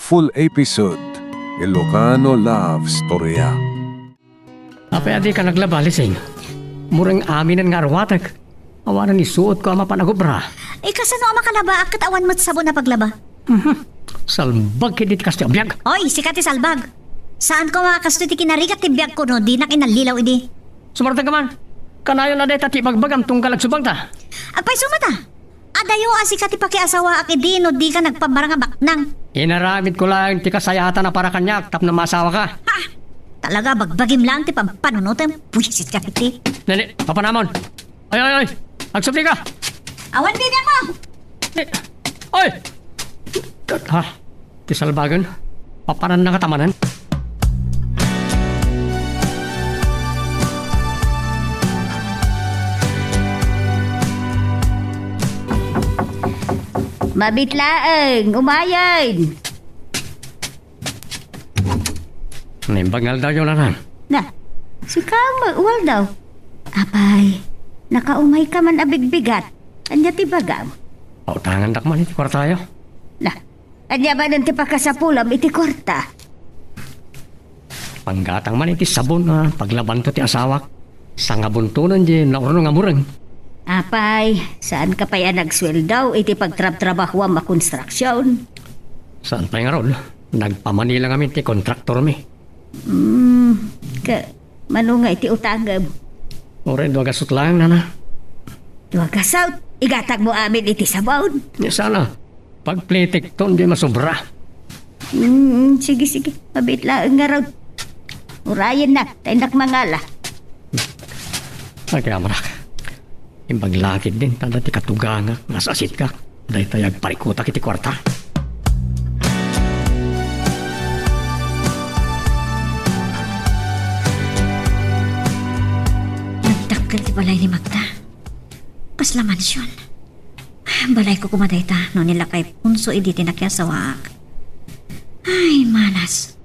full episode. Ilocano Love Storya. Apay adi ka naglaba, Lising. Murang aminan nga arwatag. Awanan isuot ko ang mapanagobra. Kasano ang makalaba at awan mo't sabon na paglaba? Salbag kidit kas ti abiyag. Oy, sikat ti salbag. Saan ko makakasto ti kinarigat ti biyag ko no, di na kinalilaw idi. Sumartag ka man. Kanayo na day tati bagbagam tunggal agsubang ta. Agpay sumata. Adayo asikat ti pakiasawa ak idi no, di ka nagpamara nga baknang. Inaramid ko lang ti kasayatan na para kanyak tap na masawa ka. Ha! Talaga bagbagim lang ti pampanunutan. Puyisit ka iti. Nani, papanamon. Ay. Agsubli ka. Awan bibiyang mo! Oy! Ha? Ti salbagan? Papanan na katamanan? Mabitlaeng, umayan! Nimbangal daw yun naran. Na, si Kang uwal daw. Apay, nakaumay ka man abigbigat. Anya ti bagam. Pautangan dakman iti kwartayo. Na, anya ba nanti pa ka sa pulam iti kwarta? Panggatang man iti sabon na paglaban to ti asawak. Sa nga buntunan di naurno nga murang. Apay, saan ka pa yan nagsweldaw iti pagtrab-trabaho ang makonstruksyon? Saan pa nga ron? Nagpamanila kami ti kontraktor mi. Manunga iti utangam. Oren do gasot lang nana. Duwag ka south, igatag mo amin iti sabon. Ni sana. Pagplitik ton di masobra. Sige, mabit lang nga raw. Urayan na, tayo mangala. Ay kaya marak. Imbaglakid din, tanda ti katuganga, nasasit ka. Dahil tayag parikuta kiti kwarta. Nagtakkel ti balay ni Magda. Kasla mansyon. Balay ko kumaday ta, no nila kay punso idi tinakyasawaak. Ay, manas.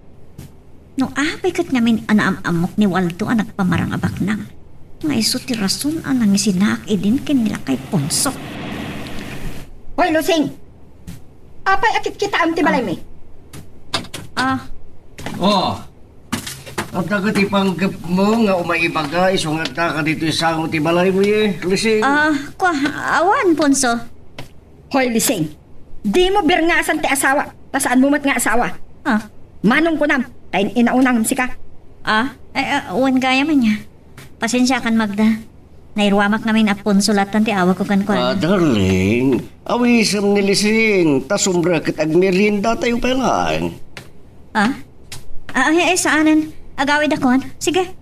No apay kat ngamin anaam-amok ni Waldo ang nagpamarang abak nang. Nga iso ti rason ang nangisinaak idin ken nila kay punso. Hoy, Lusing! Apay akit kita am ti balay mi. Oh, at nagati panggap mo nga umaibaga, isungat ka dito sa ti balay mo Lusing. Awan, punso. Hoy, Lusing! Di mo birngasan ti asawa. Tasaan mo mat nga asawa. Manong ko nam, tayo inaunang sika. Awan gaya man niya. Pasensya kan Magda. Nairwamak namin at punsulatan ti awag ko kan ko. Darling, awisam ni Lusing, tasumbra kat agmerinda tayo pelan. Saanan? Agawid akon? Sige.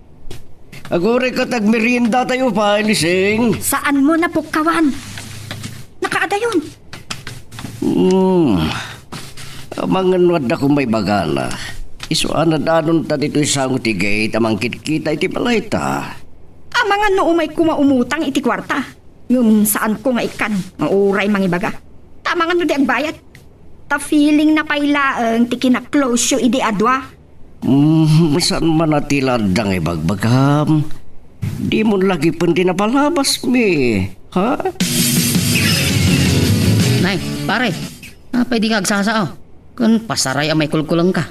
Agore kat agmerinda tayo pa, Lusing. Saan mo napukawan? Nakaada yun. Manganwad ako may bagala. Isuan na danon ta dito isang utigay, tamangkit kita iti balay ta. Mga noumay kumaumutang iti kwarta. Ngum saan ko nga ikan, mauray mangibaga. Tama nga no di agbayad. Ta feeling na pailaang ti kina-close yo idi adwa. Saan man natiladang ibagbagam? Di mo lagi pun dinapalabas mi, ha? Nay, pare, pwede ka agsasao. Kung pasaray ang may kulkulang ka.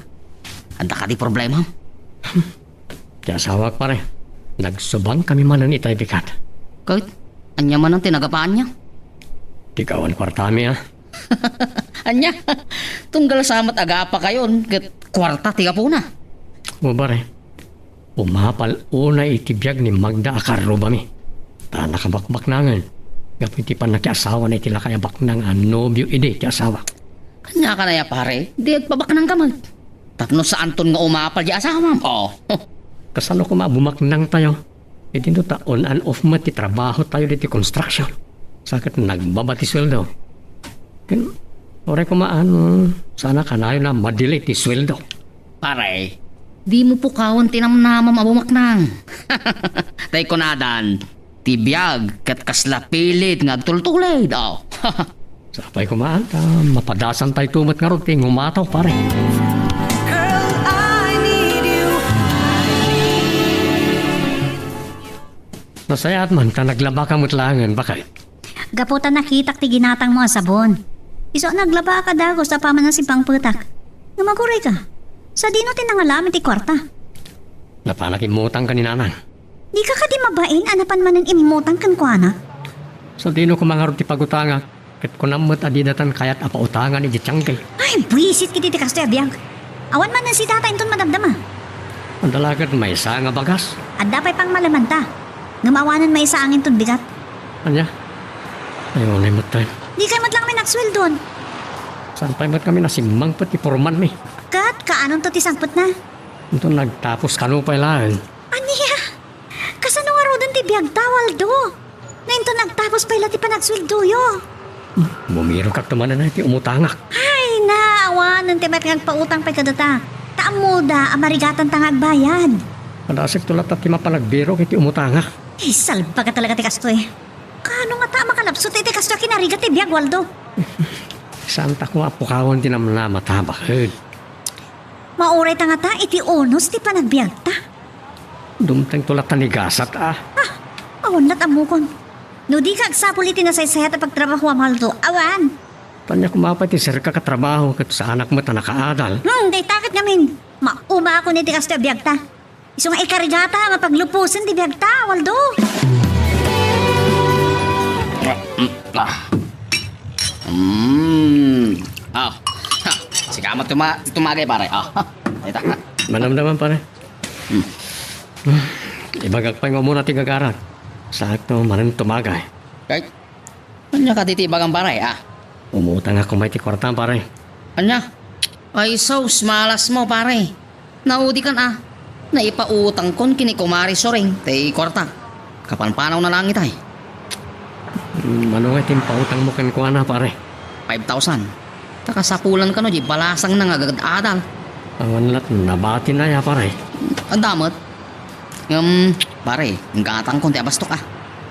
Anda ka di problema. Kaya asawak pare. Nagsubang kami man ang itay bikat. Kahit, anya man ang tinagapaan niya. Tikawan kwartami ha. Anya, tunggal samat aga pa kayon. Kwarta tiga po na. O pare, umapal una itibiyag ni Magda akaruba mi. Ta nakabakbak nangan. Gapiti pa nakiasawa na itila kaya baknang nobyo ide ti asawa. Kanya ka na ya pare, di agpabak ng kamag. Tapno sa Anton nga umapal di asawa mo. Kasano ko mabumaknang tayo. E dito ta on and off mo ti trabaho tayo dito construction. Sakit nagbabati sweldo. Ken, ore ko maano, sana kanayo na madili ti sweldo. Pare, di mo pukawan tinamnamam abumaknang. Tay ko nadan, tibiyag kat kasla pilit nga agtultulay daw. Sapay ko maanta, mapadasan tayo tumat nga ron, ngumataw pare. Nasayat man, ta naglaba ka mutlangan, bakit? Gaputan nakitak ti ginatang mo sabon. Iso naglaba ka dago sa paman ng simpang putak. Nga maguray ka. Sa dino tinangalamin ti kwarta. Napanakimutang ka ni nanang. Di ka di mabain anapan manan imutang kan kuana. Sa dino ko mga ti pagutanga. Kat kunamot adidatan kayat apa utangan ni Jitsangkay. Ay, buisit kiti ti kasto abiyang. Awan man si tata inton madamdama. Ang dalagat may isa nga bagas. At dapat pang malaman ta. Nga mawanan may isa angin ton bigat. Anya? Ayaw na imot tayo. Di kayo matlang kami nagsweldon. Saan pa imot kami nasimang pati porman mi. Kat, kaanon to ti sangpot na? Ito nagtapos kanupay lang. Aniya, kasano nga rodon ti biyag tawal do? Na ito nagtapos pa ila ti panagsweldo yo. Bumiro kak tumanan na iti umutangak. Ay, naawan, ng timet ngagpautang pa'y kadata. Taamuda, amarigatan tangag bayad. Kadasik tulat at ti mapanagbiro iti umutangak. Eh, salba ka talaga ti kasto eh. Kano nga ta makalapsot iti kasto kinarigat ti biyag, Waldo? Santa ko apukawan ti namna matabakid. Mauray ta nga ta, iti onos ti panagbiag ta. Dumteng tulat na nigasat ah. Awan lat amukon. No di ka agsapul iti nasaysayat at pagtrabaho am Waldo. Awan. Tanya kumapay ti sir ka katrabaho kat sa anak mo ta nakaadal. Day takit ngamin. Mauma ako ni ti kasto biyag ta. Iso nga ikarigata, mapaglupusan ti biyag ta, Waldo. Ah. Ha. Sikamat tumagay pare. Ito. Manamdaman pare. Ibagak pa nga muna ti gagarat. Sakto manin tumagay. Kahit, anya ka titibagang pare, Umutang ako may ti kwartan pare. Anya? Ay, sos, malas mo, pare. Naudi kan, Naipautang kon kini kumari soring, tay kwarta. Kapanpanaw na lang itay. Ano nga timpautang mo kan kuana pare? 5,000. Takasapulan ka no, di balasang na nga adal. Awan lat nabati na ya pare. Ang damot. Pare, ang gatang kon ti abastok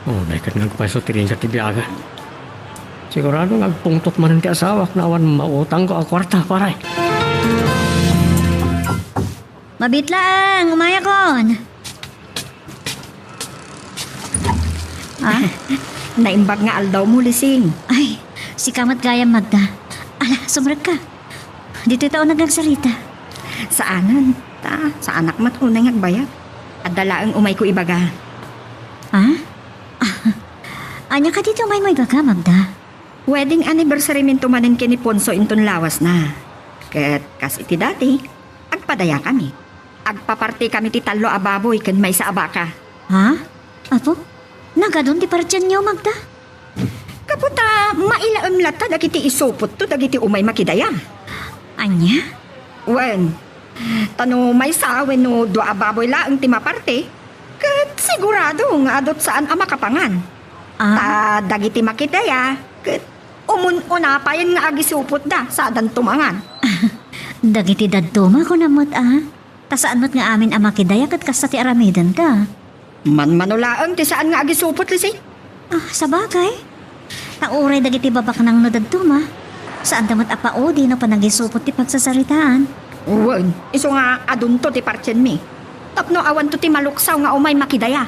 Oh, daikat ngagpaso tiring ka ti biyaga. Sigurado ngagpungtot man ti asawak na awan mautang ko ang kwarta pare. Mabitlang, umaya kon. Naimbag nga aldaw mo, Lising. Ay, si Kamat Gayam Magda. Ala, sumrag ka. Dito ito nagsasalita. Saanan? Sa anak mat unay ngagbayat. At dalaang umay ko ibaga. Ha? Anya ka dito may baga, Magda? Wedding anniversary min tumanin kini Ponso inton lawas na. Ket kas iti dati, agpadaya kami. Agpaparti kami ti talo a baboy ken may sa abaka. Ha? Apo? Nagadon ti partyan niyo, Magda? Kaputa, mailaem lata dagiti isupot to dagiti umay makidaya. Anya? Wen, tano may sawen no do a baboy laeng ti maparte. Ket sigurado nga adot saan a makapangan. Ta dagiti makidaya, ket unapayan nga agisupot da sa adan tumangan. Dagiti dadtuma ko namot, Ta saan mo't nga amin ang makidaya kat kasta ti aramidan ta? Manulaeng ti saan nga agisupot, Lising. Sa bagay. Tauray dagiti babak ng nadadtuma. Saan damot apaudi no panagisupot ti pagsasaritaan? Wen, iso nga adun to ti partyen mi. Tapno awan to ti maluksaw nga umay makidaya.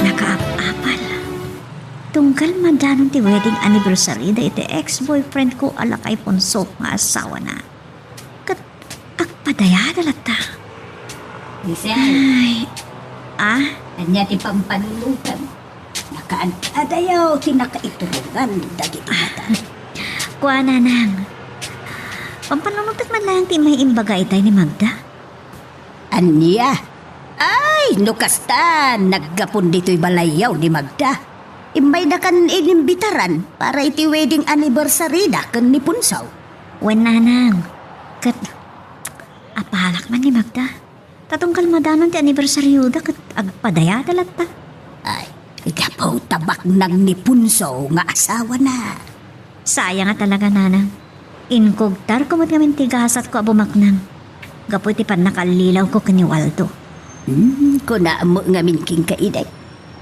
Nakaap-apal. Tungkal madanon ti wedding anniversary da iti ex-boyfriend ko ala kay Ponso nga asawa na. Kat agpadaya dalata. Lisel, Ay, kanya ti pampanunugan. Nakaadayaw tinakaiturungan dagiti mata. kuha na nang. Pampanunutot man lang ti may imbaga itay ni Magda. Anya? Ay, nukastan, naggapon dito'y balayaw ni Magda. Imbay na kan inimbitaran para iti wedding anniversary da kan ni Punsaw. Wen nanang. Kat, apalak man ni Magda. Tatungkal madanon ti anibersaryo da kat agpadaya dalata. Ay, igapaw tabak ng ni Punsaw nga asawa na. Sayang nga talaga nanang. Inkogtar kumot ngamin tigasat ko abumaknang. Gapoy ti pan nakalilaw ko kanyo Waldo. Kuna mo nga minking kaiday.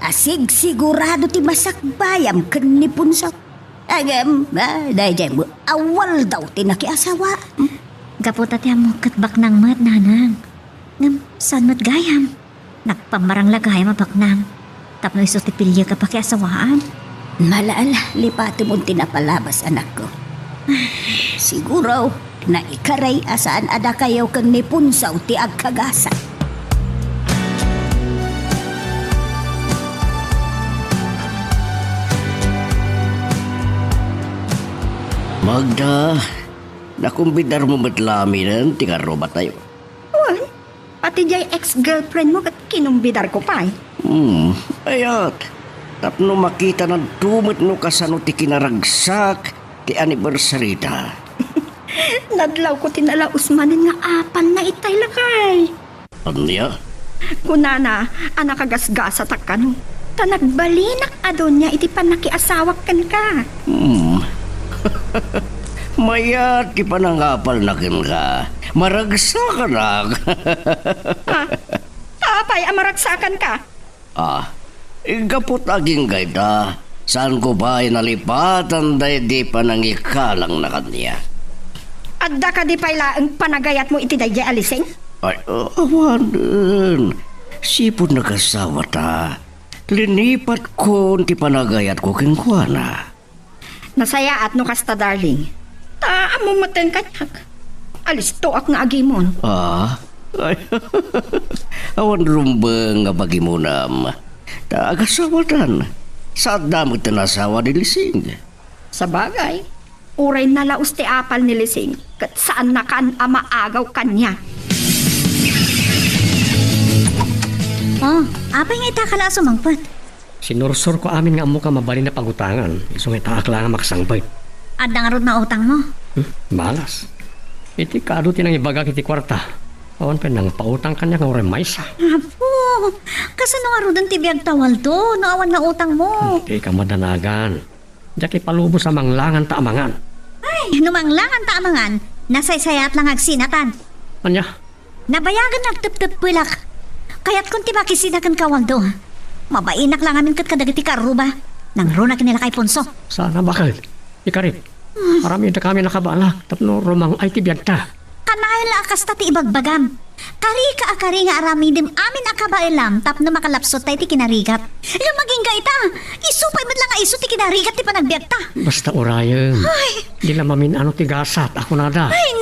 Asig sigurado ti masakbayam kan ni Punsaw. Agam, dahil mo, awal daw ti nakiasawa. Gaputa ti amo katbak ng mat nanang. Ngam, saan mat gayam? Nagpamarang lagayam abaknang. Tapno iso ti pilya ka pakiasawaan. Malaala, lipati mo tinapalabas anak ko. Siguro, na ikaray asaan ada kayo kang nipunsaw ti agkagasan. Magda, nakumbidar mo matlamin ti karo ba tayo? Wan, pati jay ex-girlfriend mo kat kinumbidar ko pa eh. Ayat. Tapno makita ng tumot no kasano ti kinaragsak ti anniversary ta. Nadlaw ko tinala usmanin nga apan na itay lakay. Anya? Kunana, anak kagasgasa takano. Tanagbalinak adon niya iti panakiasawak kan ka. Mayat ti panangapal na kin ka. Maragsak ka na. Tapay, amaragsakan ka. Igapot aging gayda. Saan ko ba nalipatan dahil di pa nangikalang na kanya? Adda ka di pala ang panagayat mo iti dayjay alising? Ay, awan din. Sipod na kasawa ta. Linipat ko ti panagayat ko kingkwana. Nasaya at no kasta darling. Ta mo mateng kanyak. Alis to ak nga agimon. Ay, awan rumbang nga bagi mo nam. Ta agasawatan. Saad damot na nasawa ni Lising. Sa bagay, uray nalaos ti apal ni Lising kat saan na kan ama agaw kanya. Oh, apay nga itakala sumangpat. Sinursur ko amin nga amo ka mabali na pagutangan. Iso nga taak lang nga makasangbay. Adda nga rod na utang mo. Malas. Iti kado tinang ibaga kiti kwarta. Awan pa nang pautang kanya nga oray maysa. Apo, kasano nga rod ang tibiyag tawal to? Naawan nga utang mo. Iti ka madanagan. Diya kay palubo sa manglangan taamangan. Ay, numanglangan taamangan, nasaysayat lang agsinatan. Anya? Nabayagan nagtup-tup pilak. Kaya't kung tibakisinakan ka, Waldo. Mabainak lang amin kat kadagiti karuba. Nang runa kinila kay Ponso. Sana bakit? Ikarit. Marami na kami nakabalak. Tapno rumang ay tibiyag ta. Kanayon la akas tati ibagbagam. Kari ka akari nga aramidim amin akabailam tapno makalapsot tayo ti kinarigat. Lumaging gaita. Isupay mo lang nga iso ti kinarigat ti panagbiag ta. Basta orayan. Di lang mamin ano tigasat. Ako nada. Ay,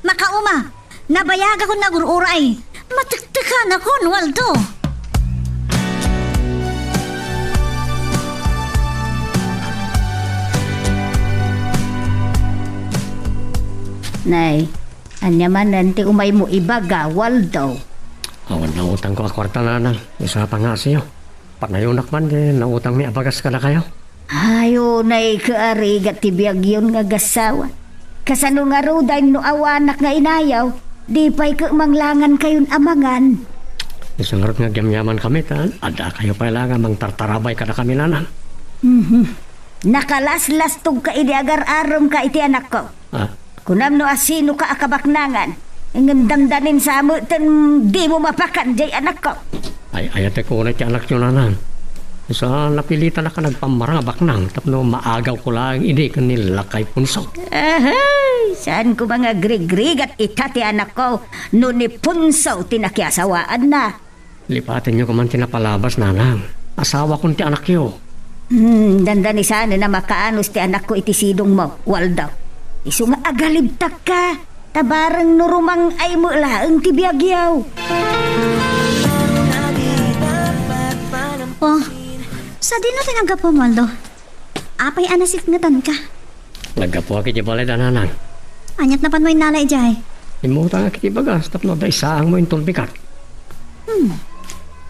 makauma. Nabayag ako nagururay. Matiktikan ako, Waldo. Nay, anya man nanti umay mo ibaga, Waldo. Awan na utang ko akwarta na nang. Isa pa nga siyo. Panayonak man din. Na utang mi abagas ka na kayo. Ayo, nay kaarigat tibiyag yun nga gasawa. Kasano nga ruday no awanak nga inayaw, di pa'y manglangan kayon amangan. Isungarot nga gyamyaman kami ta. Ada kayo pa lang mang tartarabay ka na kami nanan. Nakalaslas tog ka agar-arom ka iti anak ko. Kunam no asino ka akabaknangan. Ingin damdanin sa amo tan di mo mapakan jay anak ko. Ay ayate ko na ti anak nyo nanan. Sa napilitan na ka nagpamarang baknang. Tapno maagaw ko lang ini kanila kay Punso. Ahay, saan ko mga grig-grig at itati anak ko no ni Punso tinakiasawaan na. Lipatin nyo kuman tinapalabas nanang. Asawa kong ti anak yo. Dandani sana na makaanos ti anak ko iti sidong mo, Waldo. Isu nga agalibtak ka. Tabarang nurumang ay mo laang tibiyagyaw. Oh, sa di na tinanggap po, Waldo. Apay anasit ngatan ka. Nagkapuha kiti balay nanang. Anyat na pan mo yung nalay jay. Imuta nga kiti bagas. Tapno da isaang mo yung tulbikat.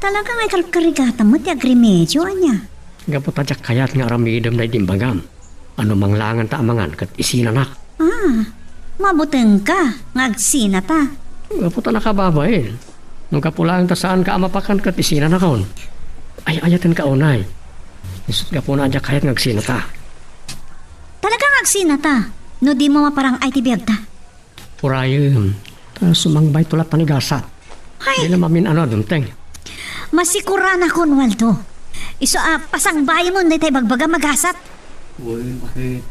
Talagang ay kalkarigata mo ti agrimedyo, anya. Gaputa jak kayat nga aramidam na itimbagam. Ano manglangan ta amangan kat isinanak. Mabuteng ka, ngagsina ta. Gaputa nakababay. Nung kapulaan ta saan ka amapakan kat isinanakon. Ay ayatan ka unay. Isot gapuna jak kayat ngagsina ta. Talagang ngagsina ta. No di mo maparang ay tibiyag ta. Urayon. Sumangbay tulat panigasat. Di na mamin ano dumteng. Masikuran ako, Waldo. Iso pasangbayan mo na tayo bagbaga magasat. Uy, bakit?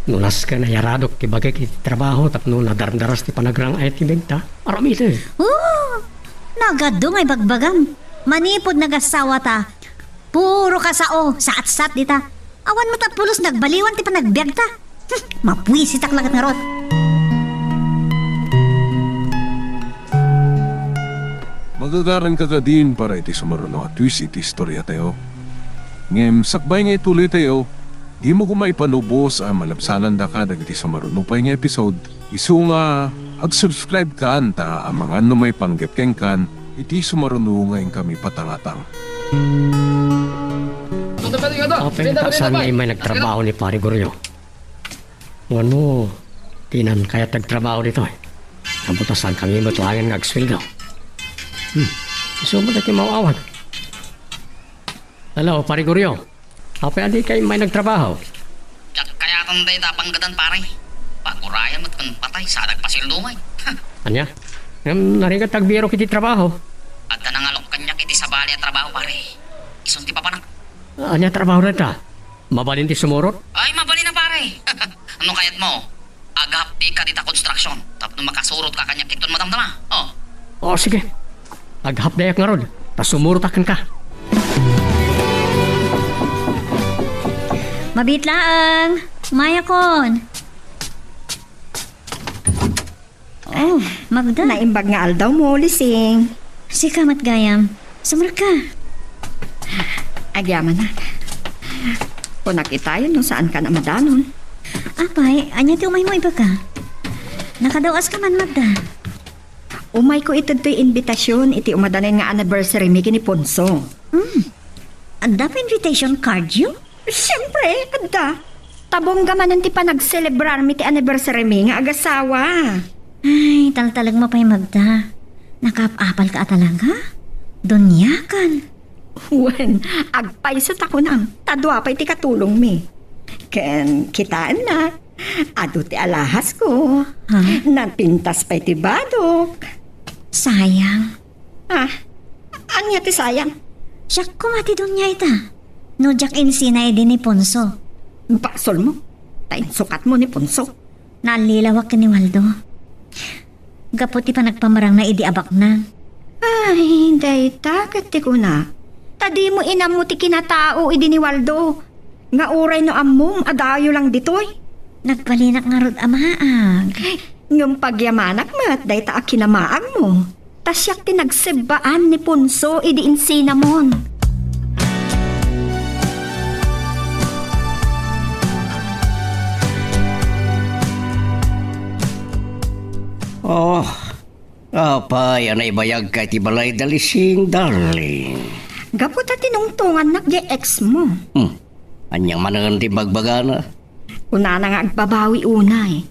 Nunas ka na yaradok kibagay kiti trabaho tapno nadardaras ti panagrang ay tibig ta. Aramite. Nagadong ay bagbagam. Manipod nagasawa ta. Puro kasao, saat-sat di ta. Awan mo tapulos nagbaliwan ti panagbiag ta. Mapwisit ak lagat nga rot. Magagaran ka din para iti sumaruno at twist iti istorya tayo. Ngem, sakbay nga ituloy tayo. Di mo kumay panubos ang malabsanan da ka dagiti sumaruno pa nga episode. Isu nga, ag-subscribe ka anta ang mga numay panggapkeng kan iti sumaruno ngayon kami patangatang. Open ta saan nga may nagtrabaho ni Pari Goryo. Ano, tinan kaya nagtrabaho dito eh. Nabutasan kami matlangan nga agsweldo. So mo dati mawawag. Hello, Pari Goryo. Apa adi kay may nagtrabaho? Jak kaya tanday tapanggadan pare. Pagurayan at kan patay sa nagpasildumay. Anya? Ngam narigat tagbiro kiti trabaho. At nangalok kanya kiti sa bali at trabaho pare. Isunti pa panak. Anya trabaho reta? Mabalin ti sumurot? Ay, mabali na pare. Ano kayat mo? Agap di ka dita construction. Tapos makasurot ka kanya kiton madamdama. Oh. O sige. Aghapdayak nga rod. Tas sumurot akan ka. Mabitlaang! Maya kon! Oh, Magda. Naimbag nga aldaw mo, Lising. Si Kamat Gayam. Sumur ka. Agyaman na. Kung nakita yun, no, saan ka na madanon? Apay, anya ti umay mo iba ka. Nakadawas ka man, Magda. Umay ko ito to'y invitasyon, iti umadanin nga anniversary mi kini Ponso. Ang dapat invitation card yun? Siyempre, kada. Tabong gamanan ti pa nag-celebrar mi ti anniversary mi nga agasawa. Ay, taltalag mo pa'y Magda. Nakapapal ka talaga? Dunyakan. Wen, agpaysot ako nang. Tadwa pa iti katulong mi. Ken, kitaan na. Ado ti alahas ko. Ha? Napintas pa iti badok. Sayang. Anya ti sayang? Siyak kumati doon niya ita. No jak insina din ni Ponso. Basol mo. Tain sukat mo ni Ponso. Nalilawak ka ni Waldo. Gaputi pa nagpamarang na idi abak na. Ay, day tagat ti ko na. Tadi mo inam mo ti kinatao idi ni Waldo. Nga uray no ammom, adayo lang ditoy. Nagpalinak nga rod amaag. Ngam pagyamanak mat, day ta kinamaag mo. Tasyak ti nagsebaan ni Ponso idi insinamon. Oh, apa yan ay bayag kay ti balay dalising, darling. Gapot at tinungtungan nak ex mo. Anyang manangan ti bagbagana. Una na nga agbabawi unay.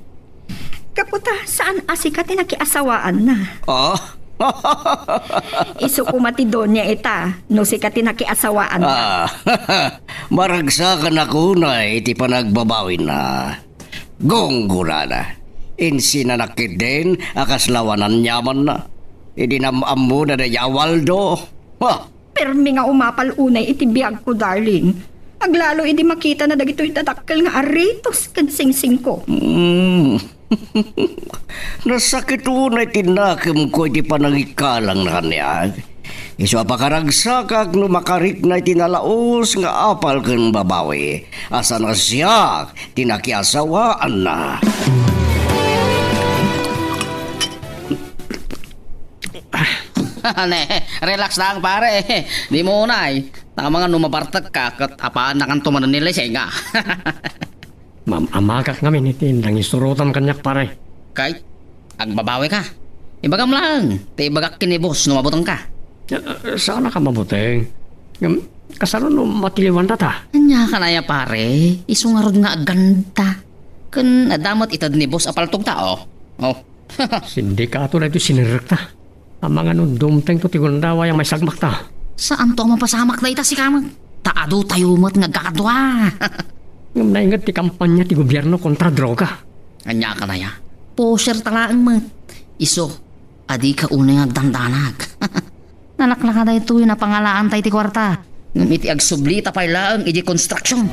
Gapot saan asikat nakiasawaan na. Oh, Isu kumati doon niya ita, no sikat nakiasawaan na. maragsakan ako na iti panagbabawin na. Gonggura na. Insinanakit din, akaslawanan nyaman na. Idinamam mo na na Waldo. Permi nga umapal unay iti biyag ko, darling. Aglalo idi makita na dagito'y dadakkel nga aritos kan singsing ko. Nasakit unay tinakim ko iti panangikalang na kanya. Iso apakaragsak no makarik na itinalaos nga apal kan babawi. Asa na siya tinakiasawaan na. Relax lang pare. Di mo unay. Tama nga numabartag ka kat apaan na kan tumanan nila siya nga. Amagak ngamin itin lang isurutan kanyak pare. Kay, agbabawi ka. Ibagam lang. Te ibagak kinibos numabutang ka. Sana ka mabuteng. Kasano no matiliwan ta. Anya ka na ya pare. Isungarod nga aganda. Kan adamot itad ni boss apaltog tao. Oh. Sindikato na ito sinirik ta. Ang mga nundumteng to tigundawa yung may sagmak ta. Saan to mapasamak na ita si kamag? Taado tayo mo't nagkakadwa. Ngam naingat ti kampanya ti gobyerno kontra droga. Anya ka na ya. Poser talaan mo. Iso, adi ka unay agdandanag. Nalaklaka na ito yung napangalaan tayo ti kwarta. Ngam iti agsubli tapay lang iti construction.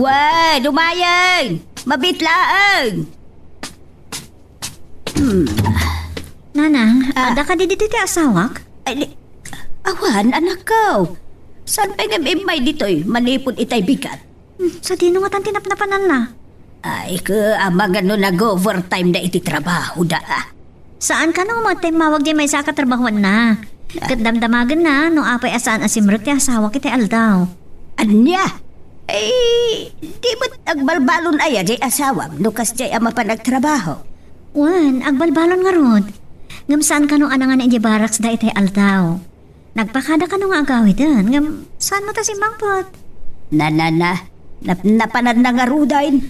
Wah, dumayan! Mabitlaang! Nanang, ada ka di dito ti asawak? Ay, Awan, anak ko. Saan pa nga may dito'y manipod itay bigat? Sa dino nga tan tinapnapanan na. Ay, amagan no nag-overtime na iti trabaho da. Saan ka nung mga mawag di may sa katrabahuan na? Kadamdamagan na, no apay asaan asimrot ti asawa kita aldaw. Anya? Ay, di ba't agbalbalon ay di asawam no kas di ama pa nagtrabaho? Wan, agbalbalon nga rod. Ngam saan ka nung anangan iti barracks da itay aldaw? Nagpakada ka nung agawi din. Ngam saan mo ta si Mangpot? Napanad na nga rudain.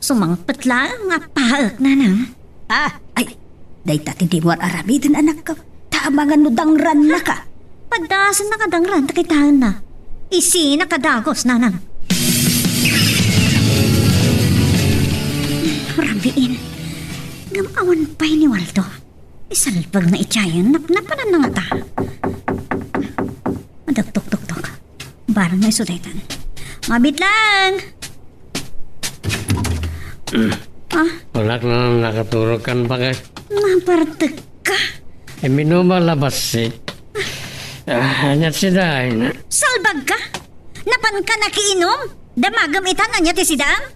Sumangpot lang, nga paak na na. Ay, day tati di mo aramidin anak ko. Tama nga no dangran na ka. Padasan na kadangran, takitahan na. Isi nakadagos na nang. Rambiin. Ngamawan pa'y ni Waldo. Isalpag na itsayan, napanan na nga ta. Madagtok-tok-tok. Barang na isudetan. Mabit lang! Wala na nakatulog kan ba kay? Napartek ka. Minuma labas si. Hanyat si Dain. Salbag ka? Napan ka nakiinom? Damagam itan na niya ti sidang?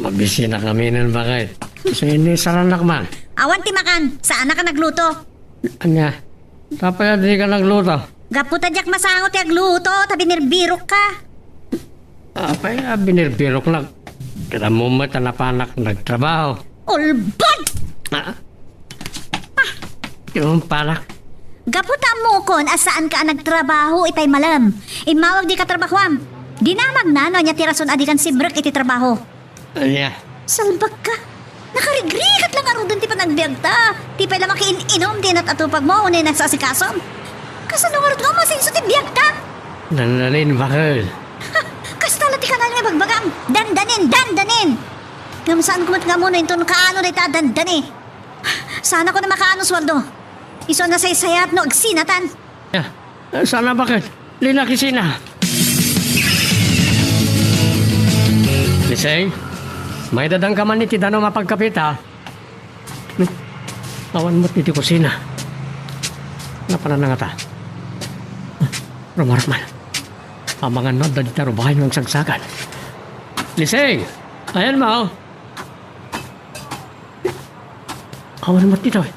Mabisi na kami nun ba kay? So hindi saranak man. Awan ti makan, saan na ka nagluto? Anya, tapaya di ka nagluto. Gaputa jak masangot ti agluto, tabi nirbirok ka. Apay, binirbirok lang. Kita mo mo tanapanak nagtrabaho. Ulbod! Yung panak. Gaputa mo kon asaan ka nagtrabaho itay malam. Imawag di ka trabahoam. Dinamag na no niya tirason adikan si Brek iti trabaho. Anya, Salbag ka. Nakarigrigat lang aro dun ti panagbiag ta. Ti pala makiin-inom din at atupag mo unay nagsasikasom. Kasanungarot nga masinso ti biag ta. nananin bakal. Kastala ti kanal nga bagbagang. Dandanin. Ngamasaan kumat nga muna ito kaano na ita dandani. Sana ko na makaano swaldo. Iso na say-sayat no agsinatan. Ya, sana bakit? Linaki sina. Liseng, may dadang ka man ni Tidano mapagkapit ha. Awan mo't ni ti kusina. Napanan na nga ta. Rumarap man. Amangan no, dali taro bahay ng sagsagan. Liseng, ayan mo. Awan mo't dito eh.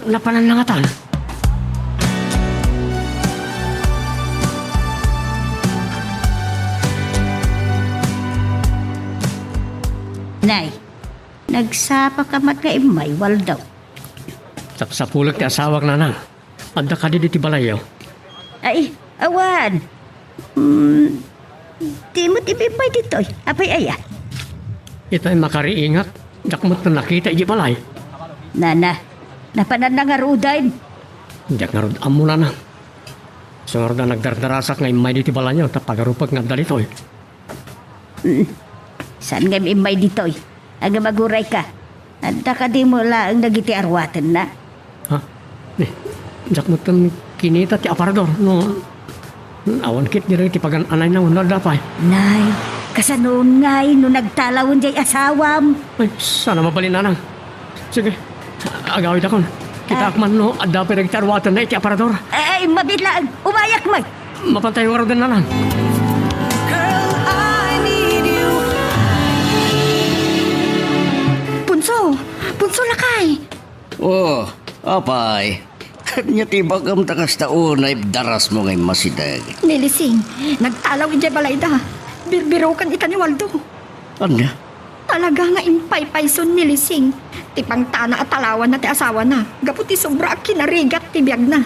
Napanan na nga ta. Nay, nagsapa ka mat nga imay, Waldo. Sa pulag ti asawak na nang. Anda ka di ti balayaw. Ay, awan. Di mo tibimay dito. Apay aya. Ito ay makariingat. Dakmot na nakita iji balay. Napanan na nga rudain. Diyak nga rod amo na nang. Sungar na nagdardarasak nga imay di ti balayaw. Tapagarupag nga dalito eh. Saan nga imay dito? Aga maguray ka. Anda ka di mo lang nagiti arwatan na. Ha? Dakmot na kinita ti aparador. No, awan kit di rin ti pagananay na unal dapay. Nay, kasanoon ngay no nagtalawon jay asawam. Ay, sana mabalin na nang. Sige, agawid ako. Kita akman no, adapay nagtarwatan na iti aparador. Ay, mabitlaan. Umayak mo. Mapantay waro din na nang. Punso lakay. Oh, apay. Kanya tibag ang takas taon ay daras mo ngay masidag. Nilising, nagtalaw ijay balay da. Birbiro kan ita ni Waldo. Anya? Talaga nga impay-payson nilising. Tipang tana at talawan na ti asawa na. Gaputi sobra kinarigat ti biyag na.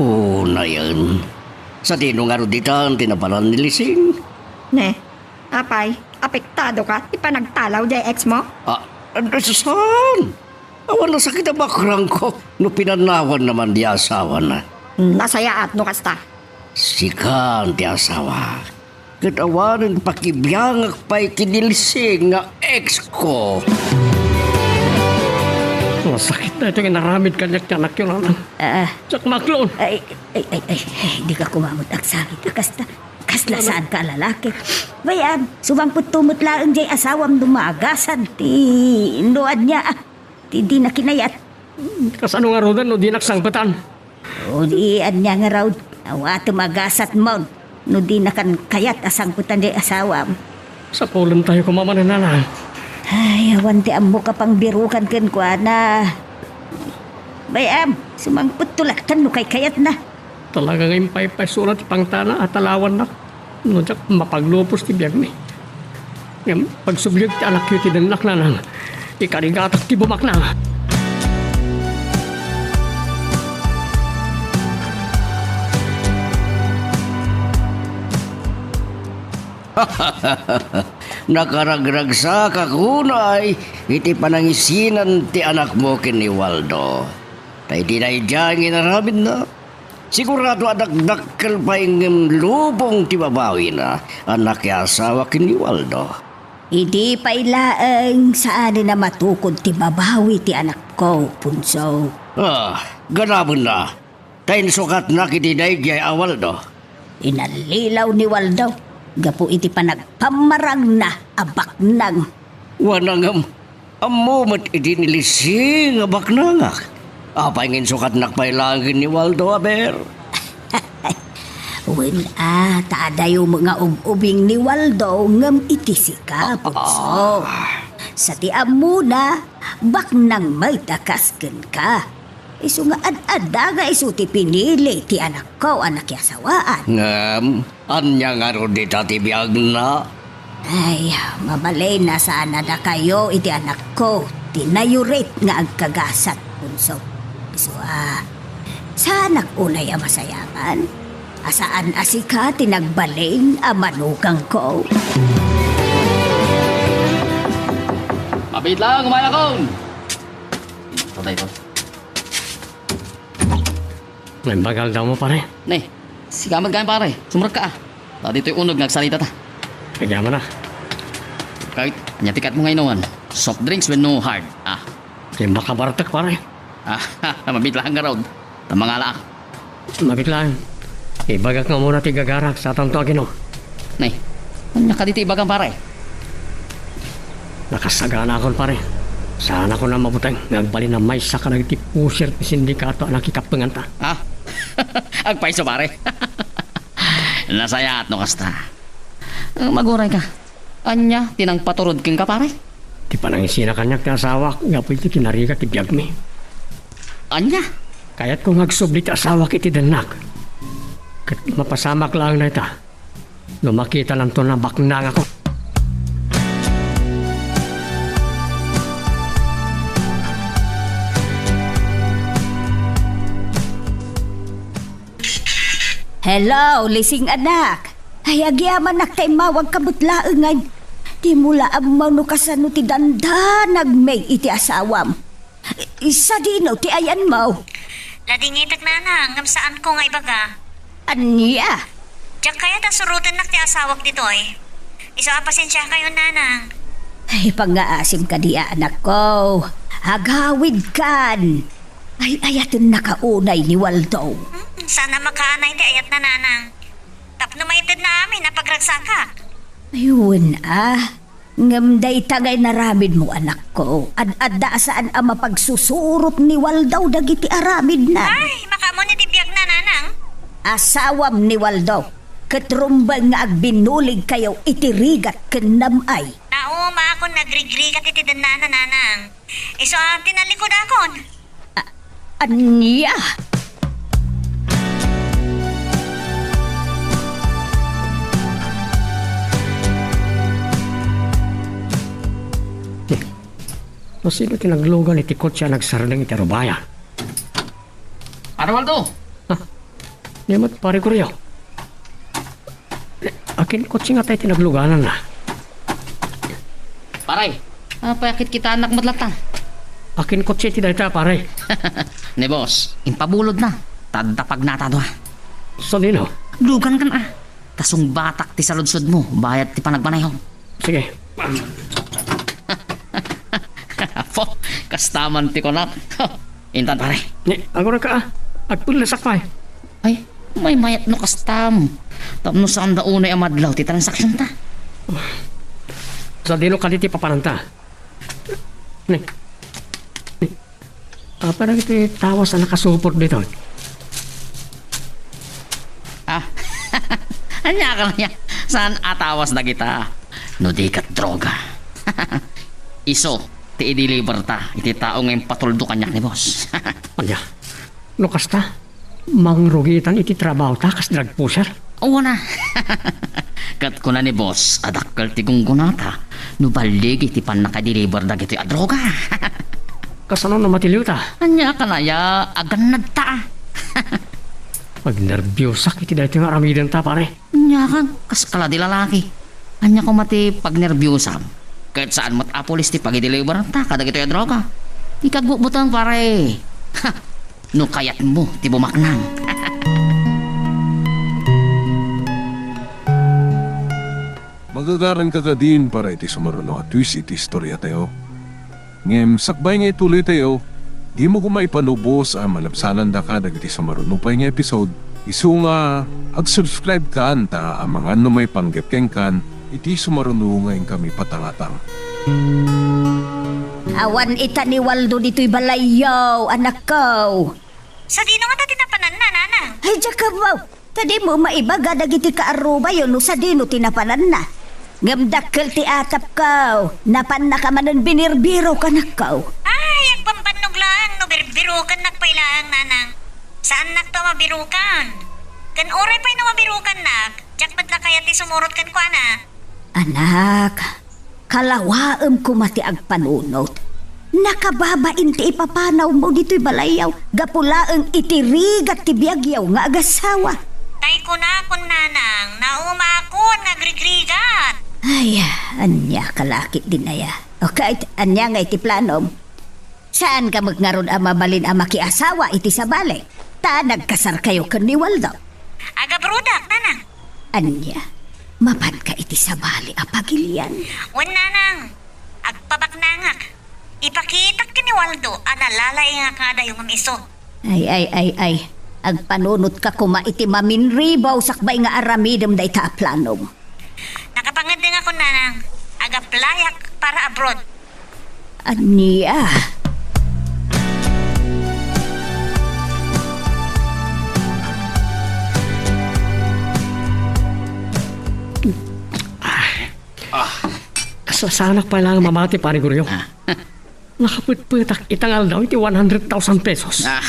Oo na yan. Sa tinong araw dito ang tinapalan ni Lising. Ne, apay, apektado ka ti panagtalaw jay ex mo? Ano saan? Awan na sakit ang bakrang ko. No pinanawan naman di asawa na. Nasayaat no kasta. Sikan di asawa. Katawanan pakibiyangak pa'y kinilising nga ex ko. Masakit na ito naramid kanyak tiyanak yun nang. Sak maklon. Ay, di ka kumamot ang sakit. Kasla saan ka lalaki. Bayan, sumamput tumot lang jay asawam dumagasan. Ti inuad niya. Ti di na kinayat. Kasano nga rodan no di naksangpatan. O diyan niya nga raw, awa tumagasat mo. No di na kan kayat asang putan di asawam. Sa Poland tayo kumama na nanang. Ay, awan ti amo ka pang birukan ken kwa na. Bayam, sumangput tulatan no kay kayat na. Talaga ngayon pay sulat pang tana at talawan na. No jak mapaglupos ti biyag ni. Ngam pagsubyog ti anak yu ti denak nanang. Ikarigatak ti bumak na. Nakaragrag sa kakunay, iti panangisinan ti anak mo kini Waldo. Tay di na idyan ginarabid na. Sigurado adakdakkel pa yung lubong ti babawi na anak ya asawa kini Waldo. Idi pa ilaang saan na matukod ti babawi ti anak ko, punso. Ganabon na. Tayin sukat na kiti daigay Waldo. Inalilaw ni Waldo. Gapo iti panagpamarang na abak nang. Wanang amumat iti nilising abak nangak. Apay ngin sukat nakpailangin ni Waldo aber. Wen taadayo mga ubing ni Waldo ngam iti sika, punso. Sa ti amuna, bak nang may takasken ka. Isu nga ad-ada nga isu ti pinili ti anak ko, anak yasawaan. Ngam, anya nga ro di tati biyag na. Ay, mabalay na sana na kayo iti anak ko. Tinayurit nga agkagasat, punso. Isu sana unay masayaman. Asaan asika tinagbaling manugang ko. Mabit lang, kumalakon! Ito tayo ito. May bagal daw mo pare. Nay, sigamat ka pare. Sumurag ka ah. Tadi ito'y unog nagsalita ta. Kaya mo na. Kahit nyatikat mo ngayon soft drinks with no hard. Kaya makabartak pare. Mabit lang ka raw. Tamangala. Mabit lang. Ibagak nga muna ti gagarak sa atang tawagin o. Nay, anya ka dito ibagang pare. Nakasagana akon pare. Sana ko na mabutang. Nagbali na may saka nagtipusir ti sindikato ang nakikapungan ta. Agpaiso pare. Nasaya at no kasta. Maguray ka. Anya, tinang paturod king ka pare. Ti panangisina kanyak ti asawa. Nga po iti kinariga ti biyag mi. Anya? Kaya't kung agsubli ti asawa kiti denak. Kat mapasamak lang na ita. Lumakita lang to na baknang ako. Hello, lising anak. Ay, agyaman nak tay mawag kabutlaengan. Di mula amaw no kasano ti danda nagmay iti asawam. Isa dino ti ayan mo. Ladingitak nanang, ngam saan ko nga ibaga. Anya? Diyak kaya ta surutan nak ti asawak ditoy. Iso pasensya kayo nanang. Ay, pangaasim ka diya anak ko. Hagawid kan. Ay, ayatin nakaunay ni Waldo. Sana makaanay ti ayat na nanang. Tapno maitid na amin na pagragsaka. Ayun ngamday tagay naramid mo anak ko. Ad-adda saan ang mapagsusurot ni Waldo dagiti aramid na. Ay, makamo ni tibiyag na nanang. Asawam ni Waldo. Katrumbang nga agbinulig kayo itirigat kanamay. Nauma ako nagrigrigat iti na nanang. Iso tinalikod akon. Anya? O sino tinaglugan iti kotse nagsarang iti arubaya? Arwaldo! Niyamat pare ko riyo. Akin kotse nga tayo tinagluganan na. Paray, payakit kita anak matlatang. Akin kotse ti dayta pare. Ne boss, impabulod na. Tadapag nata doa. So nino? Lugan kan Kasong batak ti saludsod mo, bayad ti panagbanayong. Sige. Po, kastaman ti konak. Intan pare. Ni, agora ka agpulasak pa Ay, may mayat no kastam. Tapno saan daunay amadlaw ti transaksyon ta. Sa dino ka diti papananta. Ni. Parang ito tawas na nakasuport dito. Ah, anya ka lang yan. Saan atawas na kita? No di kat droga. Iso, ti i-deliver ta. Iti tao ngayon patuldo kanyak ni boss. Anya, lukas ta. Mangrugitan iti trabaho ta kas drug pusher. Oo na. Kat ko na ni boss, adakkel ti gunggunata. No balig iti pan naka-deliver na gito yung droga. Kasano na matiliw ta? Anya ka na ya, agan nagta. Pag nervyosak iti dahito nga aramidan ta pare. Anya ka, kaskala di lalaki. Anya ko mati pag nervyosam. Kahit saan mat-apolis ti pag-deliver ta, kada gito yung droga. Di kagbubutang pare. Ha, no kayat mo, ti bumaknang. Magagaran ka din para iti sumaruno at twist iti istorya tayo. Ngem sakbay nga ituloy tayo, di mo kumaipanubos ang malabsanan da ka dagiti sumaruno pa nga episode. Isu nga ag-subscribe ka anta ang mga ano may panggepkeng kan iti sumaruno ngayon kami patangatang. Awan ita ni Waldo dito'y balayaw, anak ko. Sa dino nga tinapanan na, nanang? Ay, Jacob, wow. Tadi mo maibaga dagiti kaaruba yun no sa dino tinapanan na. Ngamdakkel ti atap ko. Napan na ka manan binirbiro ka na ko. Ay, ang pambanog lang, no birbirukan nagpailaang, nanang. Saan nagto mabirukan? Kan oray pa'y na mabirukan nak, jak madla kaya ti sumurot kan ko, ana. Anak, kalawaem ko mati agpanunot. Nakababain ti ipapanaw mo dito'y balayaw. Gapulaeng itirigat ti biyagyaw nga agasawa. Tay ko na kun nanang, naumakon nga grigrigat. Ay, anya kalakit din aya. Okay, anya nga iti planom. Saan ka magnaron ang mabalin ang makiasawa iti sa balik? Ta nagkasar kayo kan ni Waldo. Aga brudak, nanang. Anya, mapan ka iti sa bali apagilian. Wan nanang, agpabaknangak. Ipakitak ka ni Waldo, analalay nga kada yung amiso. Ay. Agpanunot ka kuma iti maminribaw sakbay nga aramidem day ta planom. Nakapangad din ako, nanang. Aga playak para abroad. Anya, Kasasanak pa lang mamati pare Guryo. Nakaputputak itangal daw iti 100,000 pesos. Ah,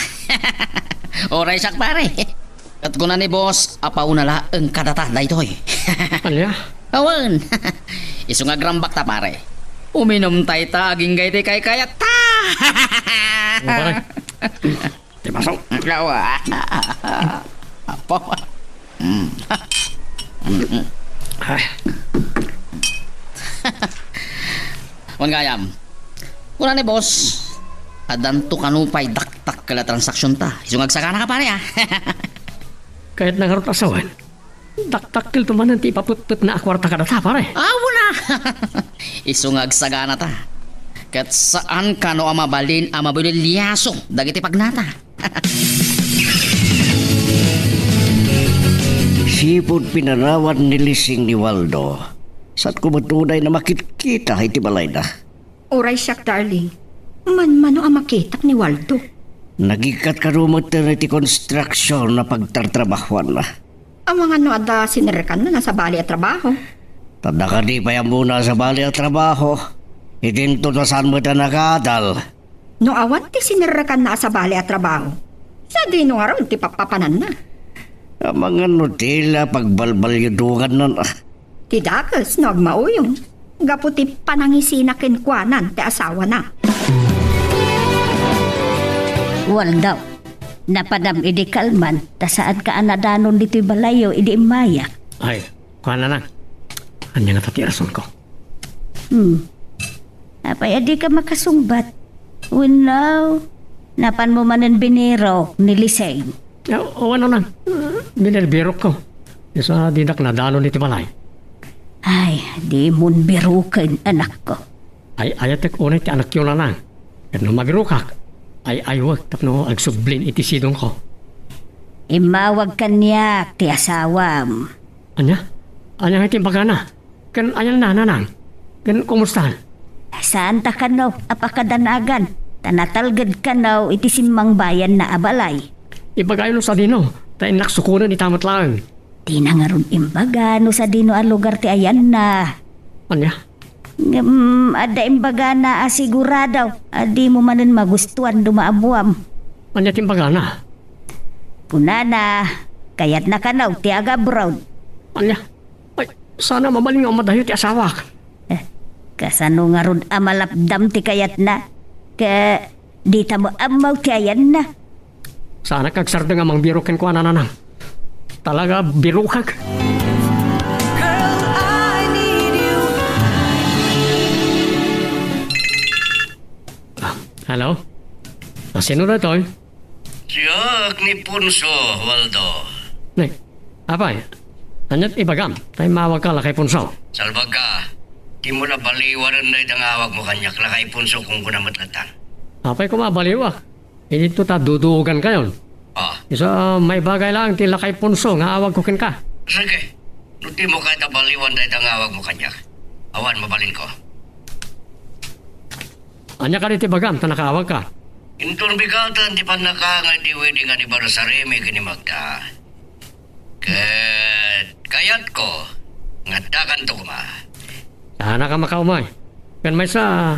oray sak pare. At ko na ni boss, apaunala ang kadata na ito eh. Anya, Awan, iso nga grambak ta pare. Uminom tay ta, aging gay kay kayat ta. ano pare? Di pasok. Lawa. Apo. Ay, Wan gayam. Kuna ni boss, adanto kanupay daktak kala transaksyon ta. Iso nga agsakana ka pare ah. kahit nangarot asawan, daktakil tumanan ti paputput na akwarta ka na ta pare. Awo na. Iso nga agsagana ta. Kat saan ka no amabalin amabililyaso dagiti pagnata. Sipod pinarawan ni Lising ni Waldo. Sat ko matunay na makikita iti balay na. Oray siyak, darling. Man-mano ang makitak ni Waldo. Nagikat karumot na iti construction na pagtartrabahuan na. Ang mga no ada sinerekan na nasa bali at trabaho. Tanda ka di pa yan muna sa bali at trabaho. Itinto na saan mo na nakadal. No awan ti sinerekan na sa bali at trabaho. Sa dino nga ron ti papapanan na. Ang mga nutila pagbalbalyudugan na. Ti dakas no agmauyong. Gapu ti panangisinakin kwanan ti asawa na. Waldo, napadam idi kalman, ta saan ka anadanon dito'y balayo idi mayak. Ay, kuha na lang. Anya nga tati rason ko. Apay adi ka makasungbat. Winaw, napan mo manan biniro ni Liseng. O ano lang, binerbirok ko. Isa dinak na dano ni Tibalay. Ay, di mon birukin anak ko. Ay ayatek unay ti anak yun na lang. At nung mabirukak, ay wag tapno agsublin iti sidong ko. Imawag kanya ti asawam. Anya? Anya nga iti bagana? Kan anyal na nanang? Kan kumustahan? Saan ta kano apakadanagan? Tanatalgad ka naw iti simmang bayan na abalay. Ibagay no sa dino, tayo naksukunan ni tamat lang. Di na nga ron imbaga no sa dino a lugar ti ayan na. Anya? Ada imbaga na asiguradaw. Adi mo manan magustuhan dumaabuam. Anya timbaga na? Kunana, kayat na kanaw ti aga brown. Anya? Ay, sana mabaling nga madayo ti asawak. Kasano nga ron amalapdam ti kayat na. Ka di ta mo amaw ti ayan na. Sana kagsarda nga mang birukin ko ananang. Talaga birukag. Hello? Sino na to? Siyak ni Punso, Waldo. Nay, apay, anyat ibagam, tayo mawag ka lakay punso. Salbaga, di mo na baliwaran na itang awag mo kanyak lakay Punso kung kunamatlatan. Apay kumabaliwak. Hindi to ta dudugan kayon. Ah, Isa may bagay lang tila kay punso nga awag ko kin ka. sige. Nuti mo kahit baliwan na itang awag mo kanyak. Awan, mabalin ko. Anya ka diti bagam, ta nakaawag ka. Intong bigatan di pa nakangay di wedding anniversary may kinimagda. Kayat ko, ngatakan to kuma. Sana ka makaumay. Kan may sa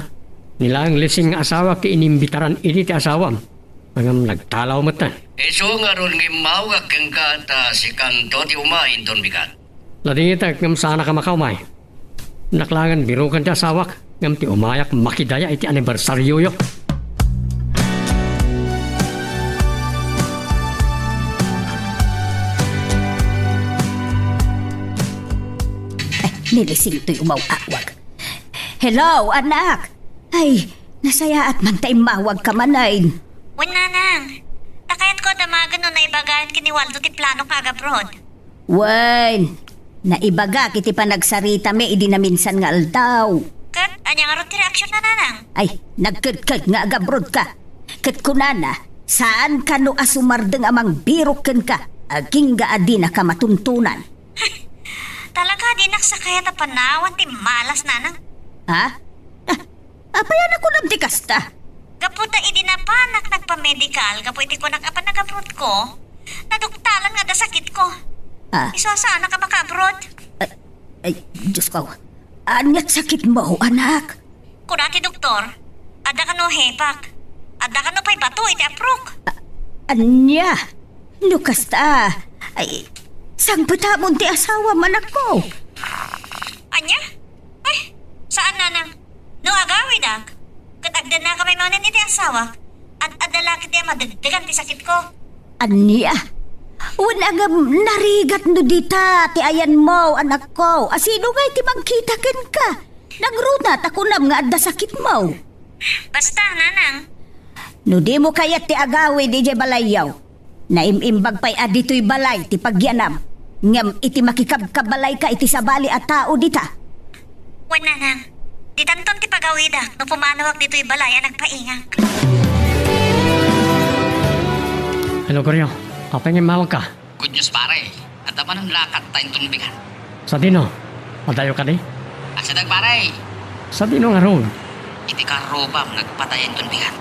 nilang lising nga asawa ki inimbitaran ini ti asawam. Hanggang nagtalaw mo ta. So nga ron ngimawag kang kata si Kanto ti umain ton bigat. Ladingitag ngam sana ka makaumay. Naklangan birukan ti asawak. Ngam ti umayak makidaya iti anibersaryo yo. Nilising to'y umawawag. Hello, anak! Ay, nasaya at man tayo mawag ka manayin. Nanang, takayat ko damagan no na ibagayan kini Waldo ti plano kaga abroad. Wen, naibaga kiti pa nagsarita me idi na minsan nga aldaw. Kat, anya nga ron ti reaksyon na nanang? Ay, nagkagkag nga agabrod ka. Kat kunana, saan ka no asumardeng amang biroken ka? Aging gaadi na ka matuntunan. Talaga di naksakayat na panawan ti malas nanang. Ha? Apayan ako ng tikasta. Gaputa idi na panak nagpa-medical, gapu iti ko nag-apan nag-abroad ko. Naduktalan nga da sakit ko. Ah, Iso saan ka maka-abroad? ay, Diyos ko. Anyat sakit mo, anak. Kunati doktor, ada ka no hepak. Ada ka no pa'y bato iti aprok. Anya, nukasta. Ay, sang patamon ti asawa man ako. Anya? Ay, saan nanang? No agawid ak. Katagdan na kamay manan iti asawa. At adala kiti madagdagan ti sakit ko. Anya, wanagam narigat no dita ti ayan mo, anak ko. Asino nga iti magkitaken ka. Nagrunat ako nam nga adda sakit mo. Basta nanang. No di mo kayat ti agawi di jay balayaw. Naimimbag pa'y adito'y balay ti pagyanam. Ngam iti makikabkabalay ka iti sabali at tao dita. Wan nanang. Di tanton ti pagawida no pumanawag dito'y balaya nagpaingak. Hello, Koryo. Apay nga mawag ka. Good news pare. At naman ang lakat tayong tunbigan. Sa dino, madayo ka di? Asadag pare. Sa dino nga ron. Iti karobam nagpatayan tunbigan.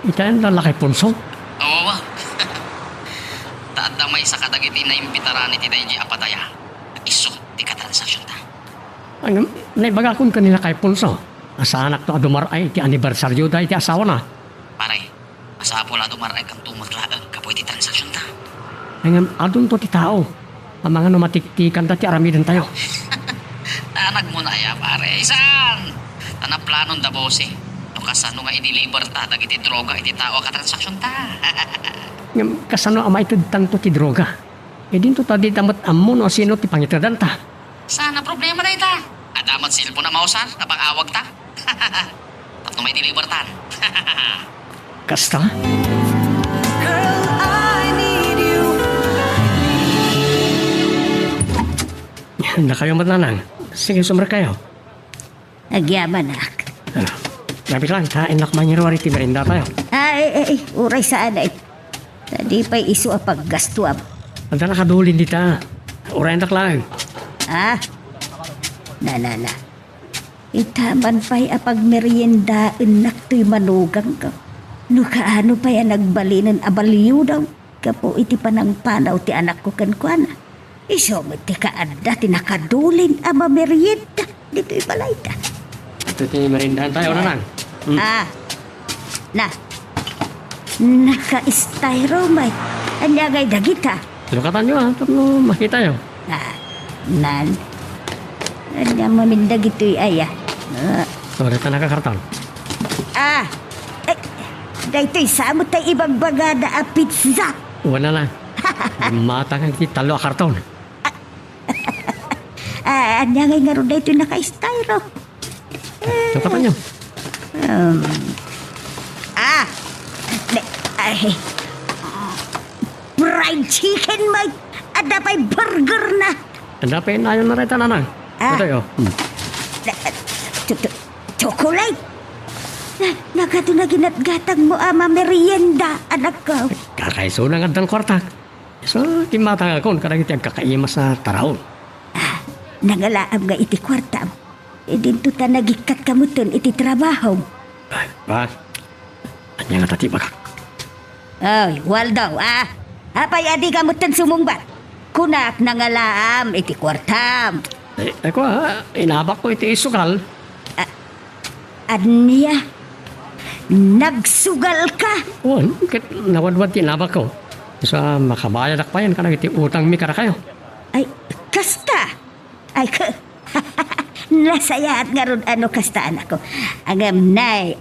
Itayan na lakay punso. Oo ba? Taadamay sa kadagiti na imbitaran iti dahi apataya. Iso, ti katransaksyon ta. Ang naibaga kong kanila kay punso. Asa anak to adumaray ti anibersaryo da iti asawa na. Pare, asapo la dumaray kang tumaglaag kapoy ti transaksyon ta. Ang adun to ti tao. Ang mga numatiktikan da ti aramidan tayo. Tanag mo na ya pare. Isan! Tanang planon da bose. No kasano nga i-deliver ta dagiti droga iti tao ka transaksyon ta. Ngam kasano amay to tanto ti droga. E din to ta di tamat ammo no sino ti pangitadan ta. Sana problema na ita. Adamat silpo na mausan na pang-awag ta. Tapno may deliver tan. Kasta? Na kayo matlanang. Sige, sumra kayo. Nagyaman nak. Ano? Gabi lang, kain lakman niyo rin ti merinda tayo. Ay, uray saan ay. Tadi pa'y iso a paggastuam. Anda nakadulin dita. Urayan tak lang. Ha? Na. Itaman pa'y apag meriendaan nakto'y manugang ka. No kaano pa'y nagbalinan abaliw daw. Kapo iti panang panaw ti anak ko kankwana. Iso mo ti kaadda ti nakadulin ama merienda. Dito'y balay ta. Ito merindahan tayo na lang. Naka-styromite. Anyagay dagita. Lukatan nyo ha, tapno makita nyo. Nan. Anya mamindag ito'y aya. Sorry ka nakakarton. Dayto'y samot tayo ibang bagada a pizza. Wala lang. Matang ang talo a karton. Anyagay nga ron dayto'y naka-styro. Lukatan nyo. Fried chicken, mate. Ada pa'y burger na. Andapin na yun na rin tananang. Ito yun. Chocolate. Nagato na ginatgatag mo ama merienda, anak ko. Kakaiso na nga ng kwarta. So, timatang akon, kadang iti ang kakaimas sa taraon. Nangalaam nga iti kwarta. Dinto ta nagikat kamuton iti trabaho. Ay, ba? Anya nga tati baka. Ay, Waldo, apay adi kamuton sumungbat. Kunak nangalaam iti kwartam. Ako inabak ko iti isukal. Anya? Nagsugal ka? Oo, nawadwad tinabak ko. So, makabayad ak pa yan, kadang iti utang mi kara kayo. Ay, kasta. Ay, nasaya at nga ron ano kastaan ako. Agam nay,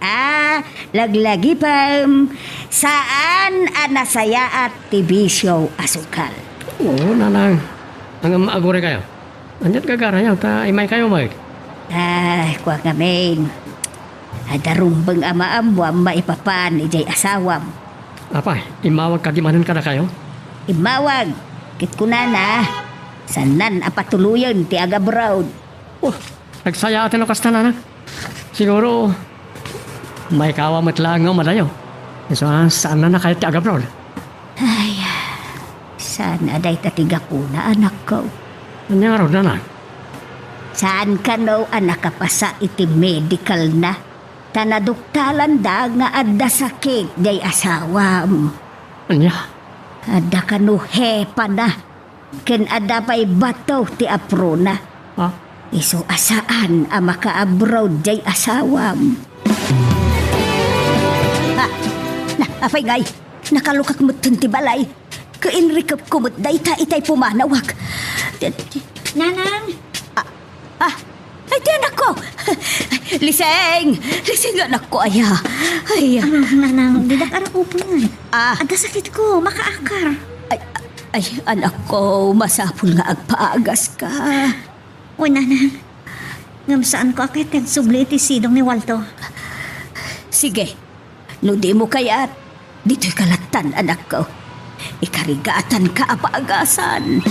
laglagi pam, saan nasaya at tibisyo asukal. Oo, nanang. Ang maagore kayo. Andyan kagara yaw, ta imay kayo, Mike. Ay, kwa ngamin. Adarumbang amaamwam maipapan ijay asawam. Apa, imawag kagimanan ka na kayo? Imawag, kit ko na. Sanan apatuluyan ti aga brown. Oh, nagsaya atin o kasta na. Siguro, may kawamat lang nga malayo. So, saan na kayo ti agabron? Ay, sana day tatiga ko na anak ko. Ano nga ron na? Saan ka no anak kapasa iti medical na? Tanaduktalan da nga adda sakit day asawam. Anya? Adda ka no hepa na. Ken adda pa'y bato ti apro na. Ha? Iso asaan ang maka-abroad day asawam. Apay ngay, nakalukak mo ti balay. Kainrikap kumot day ta itay pumanawag. Nanang! Ay, di anak ko! Liseng! Liseng anak ko, aya. Ay, Nanang, didak ara upo yan. Ada sakit ko, makaakar. ay, anak ko, masapul nga agpaagas ka. Uy, nanang. Ngam saan ko akit ang subli iti sidong ni Walto. Sige, no di mo kaya, dito'y kalatan, anak ko. Ikarigatan ka apaagasan.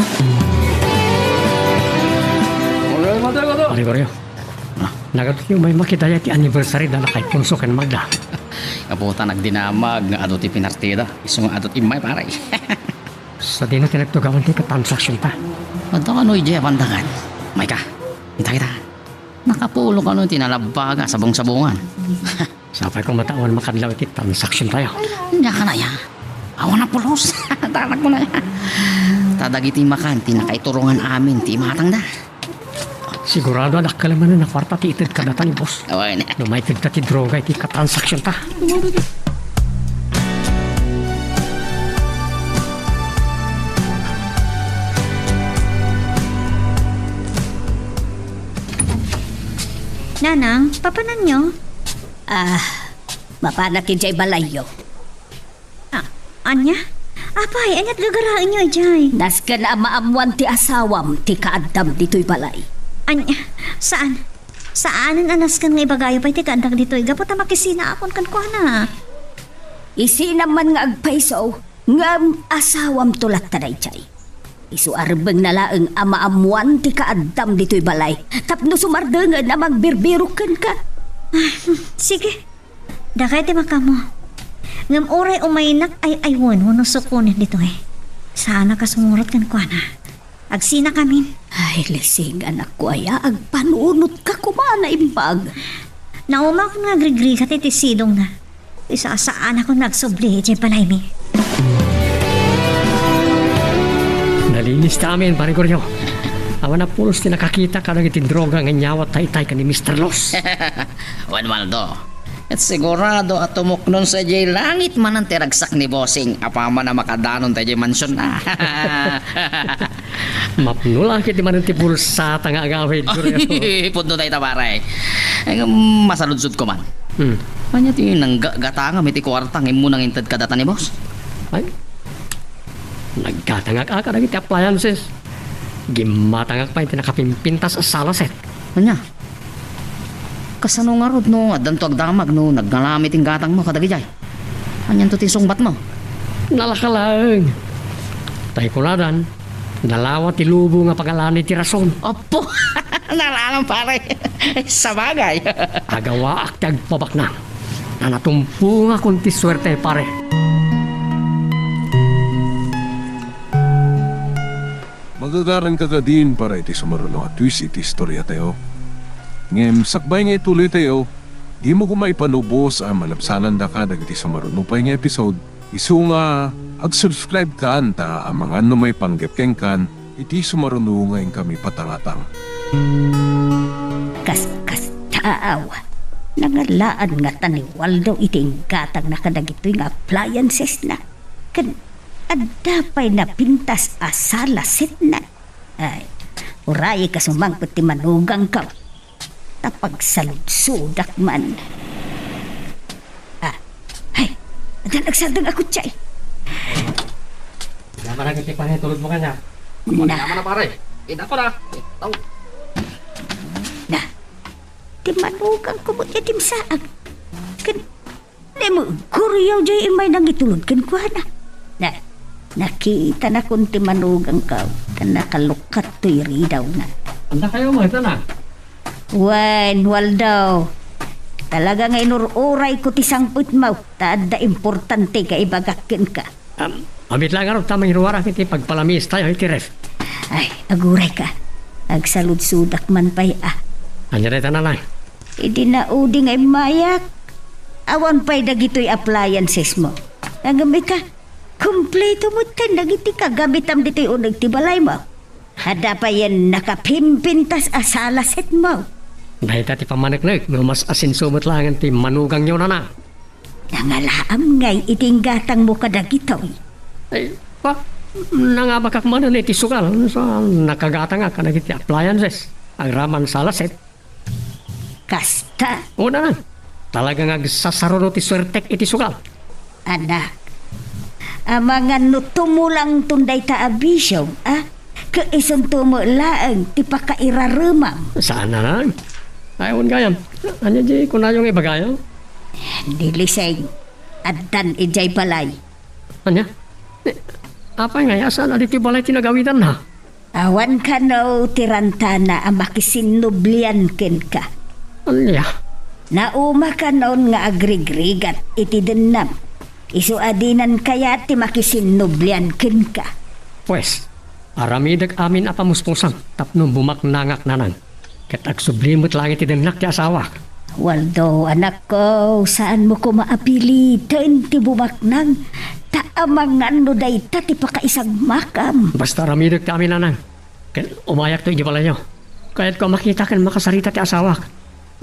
Ari Goryo. Nagadot yung may makidaya ti anniversary na kay Punso ken Magda. Kaputa nagdinamag nga adot ti pinartida. Iso nga adot imay paray. Sa di na tinagtugawan ti katransaksyon ta. Adto ka no ije pandangan. May ka. Kita. Nakapulo ka no tinalabaga sa sabungan. Sapay kong matawan makadlaw ti transaksyon tayo. Nya ka na ya. Awan na pulos. Tanak mo na ya. Tadagiti makan ti nakaiturungan amin ti matang da. Sigurado anak ka laman na kwarta ti itid ka data ni boss. Away na. No may tigda ti droga iti katransaksyon ta. Nanang, papanan nyo? Mapanak jay balayo. Anya? Apay, anyat gagaraan nyo, Jay. Naskan na maamuan ti asawam ti kaadam dito'y balay. Anya? Saan? Saanan anas kan nga ibagayo pa iti kaandak dito. Gapot na makisina akon kan ko na. Isi naman nga agpaiso, ngam asawam tulat taday jay. Isu arbeng nalaeng amaamuan ti kaadam dito'y balay. Tapno sumardengan na magbirbirukan ka. Sige. Dakay ti makamo. Ngam oray umaynak ay aywan wano sukunin dito eh. Sana ka sumurot kan ko na. Agsina kami. Ay, lising anak ko ay agpanunot ka kumana imbag. Nauma ko nga grigri ka titisidong na. Isa saan ako nagsubli, Jay Balay mi. Nalinis namin, pare Goryo. Awan na pulos ti nakakita ka ng itindroga ng nyawat tay-tay ka ni Mr. Los. Juan Waldo, at sigurado at tumuknon sa jay langit man ang tiragsak ni Bossing. Apama na makadanon tayo jay mansyon na. Mapnula kiti man ti pulsa nga agawid Goryo. Punto tayo tabaray. Masaludsud ko man. Kanya ti nanggatanga may ti kwartang imo nang intad kadata ni Boss. Ay, nagkatangak ka ng iti appliances. Gimatangak pa yung tinakapimpintas sa salaset. Kanya? Kasano nga rod no, adan to agdamag no, nagnalamit yung gatang mo kadagijay. Kanyan to ti sungbat mo. Nalakalang. Tay kuladan, nalawa ti lubo nga pagalani ti rason. Opo, nalalang pare. Sa bagay. Agawa ak ti agpabaknang. Na natumpu nga kunti swerte pare. Magagaran ka din para iti sumaruno at twist iti istorya tayo. Ngem sakbay nga ituloy tayo, di mo kumay panubos ang malabsanan da ka dagiti sumaruno pa nga episode. Isu nga ag-subscribe ka anta ang mga may panggepkeng kan iti sumaruno nga kami patangatang. Kas taaw. Nangalaan nga tani Waldo iting gatang na kadagitoy nga appliances na. Adapay na pintas asala set na. Ay, uray ka sumangkot ti manugang ka. Tapag saludsudak man. Ay, adan agsadang ako tiyay. Naman ang iti tulad mo kanya. Naman na pare. Ina ko na. Na, ti manugang ko mo itim saag. Nemo, kuryaw jay imay nang itulod kan kuha na. Nakita na kung ti manugang ka. Nakalukat to'y ridaw na. Anda kayo mo, ito na. Wan, Waldo. Talaga nga inururay ko ti sangput mo. Tada importante ka ibagakin ka. Amit lang araw tamang hiruwara kiti pagpalamis tayo iti ref. Ay, aguray ka. Agsalud-sudak man pa'y Anyareta na lang. Idi na uding ay mayak. Awan pa'y dagito'y appliances mo. Nagami ka. Kompleto mo tan dagiti kagabitam dito'y unag ti balay mo. Hada pa yan nakapimpintas asala set mo. Dahil ti pamanaglag, no mas asinsumot lang ti manugang nyo na. Nangalaam ngay iting gatang mo kadagito'y. Ay, pa, nangabakak man na iti sukal. So, nakagata nga ka iti appliances. Ang raman salaset. Kasta, Una na, talagang agsasaruro ti swertek iti sukal. anak. Mga nutumulang tunday ta abisyo, Kaisun tumulaang ti pakairarumam. Saan na lang? Ayaw gayam. Anya di kunayong ibagayo? Diliseng, addan ijay balay. Anya? Apay nga, saan na dito balay tinagawitan na? Awan ka no tirantana ang makisinublian ken ka. Anya? Nauma ka noon nga agrigrigat iti denam. Isu adinan kaya ti makisinublian ken ka. Pues, aramidag amin apamuspusan tapno bumaknangak nanan. Kat agsublimot lang iti denak ti asawa. Waldo, anak ko, saan mo ko maapili? Ti bumaknang, taamangan no day ti pakaisang makam. Basta aramidag ti amin nanan. Kat umayak to iti balay nyo. Kaya't ko makita kan makasarita ti asawa.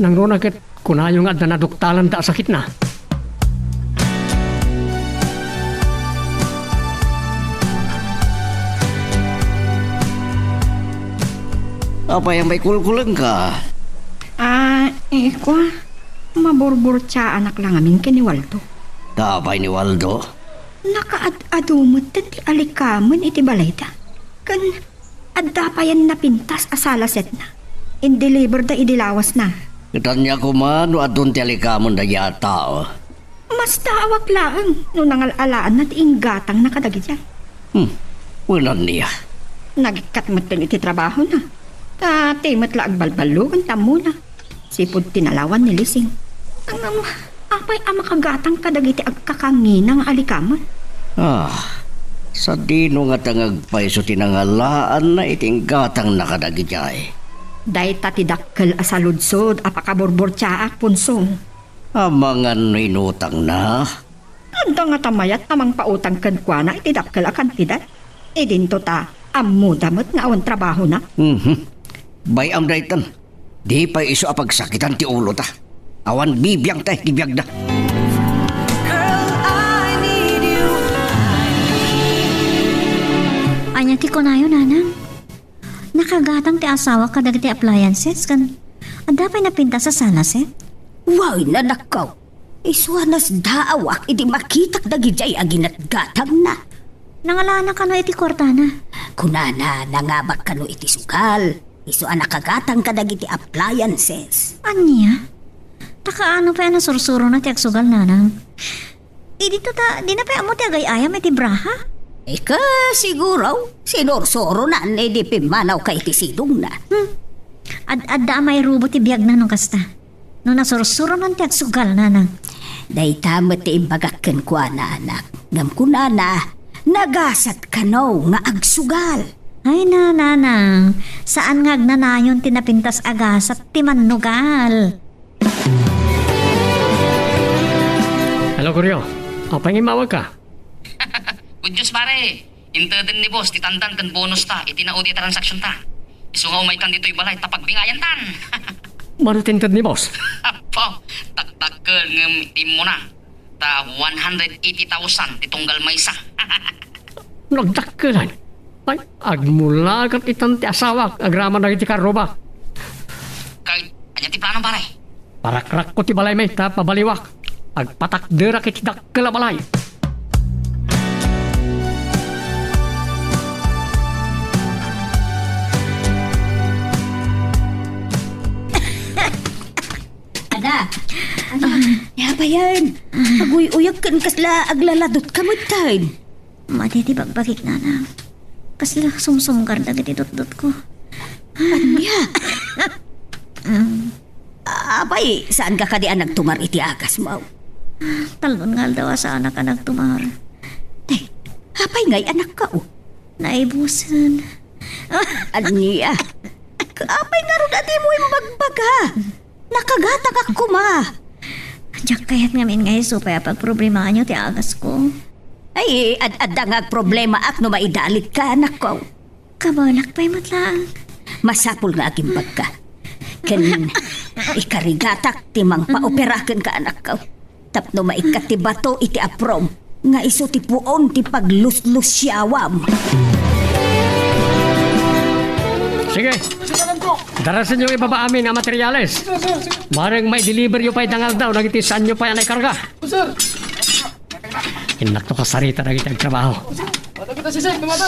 Nang rona kat kunayong adna naduktalan ta sakit na. Apa yang may kulkulang ka? Ko, maburbur siya anak lang amin kini Waldo. Tapay ni Waldo. Nakaadumot ti alikaman iti balay da. Kan, adda pa yan napintas asala set na. In-deliver da idilawas na. Kitanya ko man, adun ti alikamon da yata. Mas tawag lang, no nangalalaan na ti inggatang nakadagi dyan. Wanan niya. Nagkatmat din iti trabaho na. Timot la agbalbalugan tamo na. Sipod tinalawan ni Lising. Ang apay ang makagatang kadagiti agkakanginang alikaman. Sa dino nga tangag paiso tinangalaan na iting gatang nakadagijay. Dayta ti dakkel asaludsod apakaborbor tsaak punsong. Amangan inutang na. Anda nga tamayat amang pautang kan kwa na iti dakkel a kantidad. E dinto ta ammo damot nga awan trabaho na. Bayam daytan. Di pa iso apagsakitan ti ulo ta. Awan bibiyang ta tibiyag da. Anya ti kunayo, nanang. Nakagatang ti asawa ka dagiti appliances kan. Ada pa'y napinta sa sanaset. Wow, nanakaw. Iswanas daawak, idi makitak dagijay aginat gatang na. Nangalana ka no iti kwartana. Kunana, nangabak ka no iti sukal. Iso nakagatang ka dagiti appliances. Anya? Takaano pa na sursuro na ti agsugal, nanang. Dito ta, di na pa amo ti agay-ayam iti braha. Eka, siguro. Sinorsoro na di pimanaw kay iti sidong na. Adda may rubo ti biyag na nung kasta. No nasursuro ng ti agsugal, nanang. Dayta mo ti imbagakken ko na anak. Ngam kunana, nagasat ka no nga agsugal. Ay na, nanang. Saan nga agnanayon tinapintas agasat ti mannugal? Hello, Kuryo. Apang imawag ka? Good news pare. Interdin ni boss, titandan kan bonus ta, itinao di transaction ta. Iso nga umay kan dito'y balay, tapagbingayan tan. Marutinted ni boss. Apo, taktakal ng team mo na. Ta 180,000 itunggal maysa. Nagdakkelan. Ay, agmulagat itan ti asawak, agraman na iti karoba. Kahit, anya ti plano pare? Parakrak ko ti balay may ta pabaliwak. Agpatakderak iti dakkel a balay. Ya ba yan? Aguy-uyag kan kasla aglaladot ka mo tayo. Matiti bagbagik, nanang. Kasla sumsumgar dagiti dot-dot ko. Anya? Abay, saan ka kadian nagtumar iti agas mo? Talon nga daw sa anak ka nagtumar. Tay, abay ngay anak ka oh. Naibusan. Anya? Abay nga rin ati mo yung bagbaga. Nakagatak ako ma. Diyak kaya't ngamin ngay supaya pagproblema nyo ti agas ko. Ay, adda nga problema ak no maidalit ka anak ko. Kabalak pa'y matlang. Masapul nga agimbag ka. Ken ikarigatak timang paoperaken ka anak ko. Tapno maikati bato iti aprom. Nga iso ti puon ti paglus-lus siyawam. Sige. Darasin yung ibaba amin ang materyales. Marang may deliver yung pa'y dangal daw, nagitisan nyo pa yan ay karga. Inak to kasarita na kita trabaho.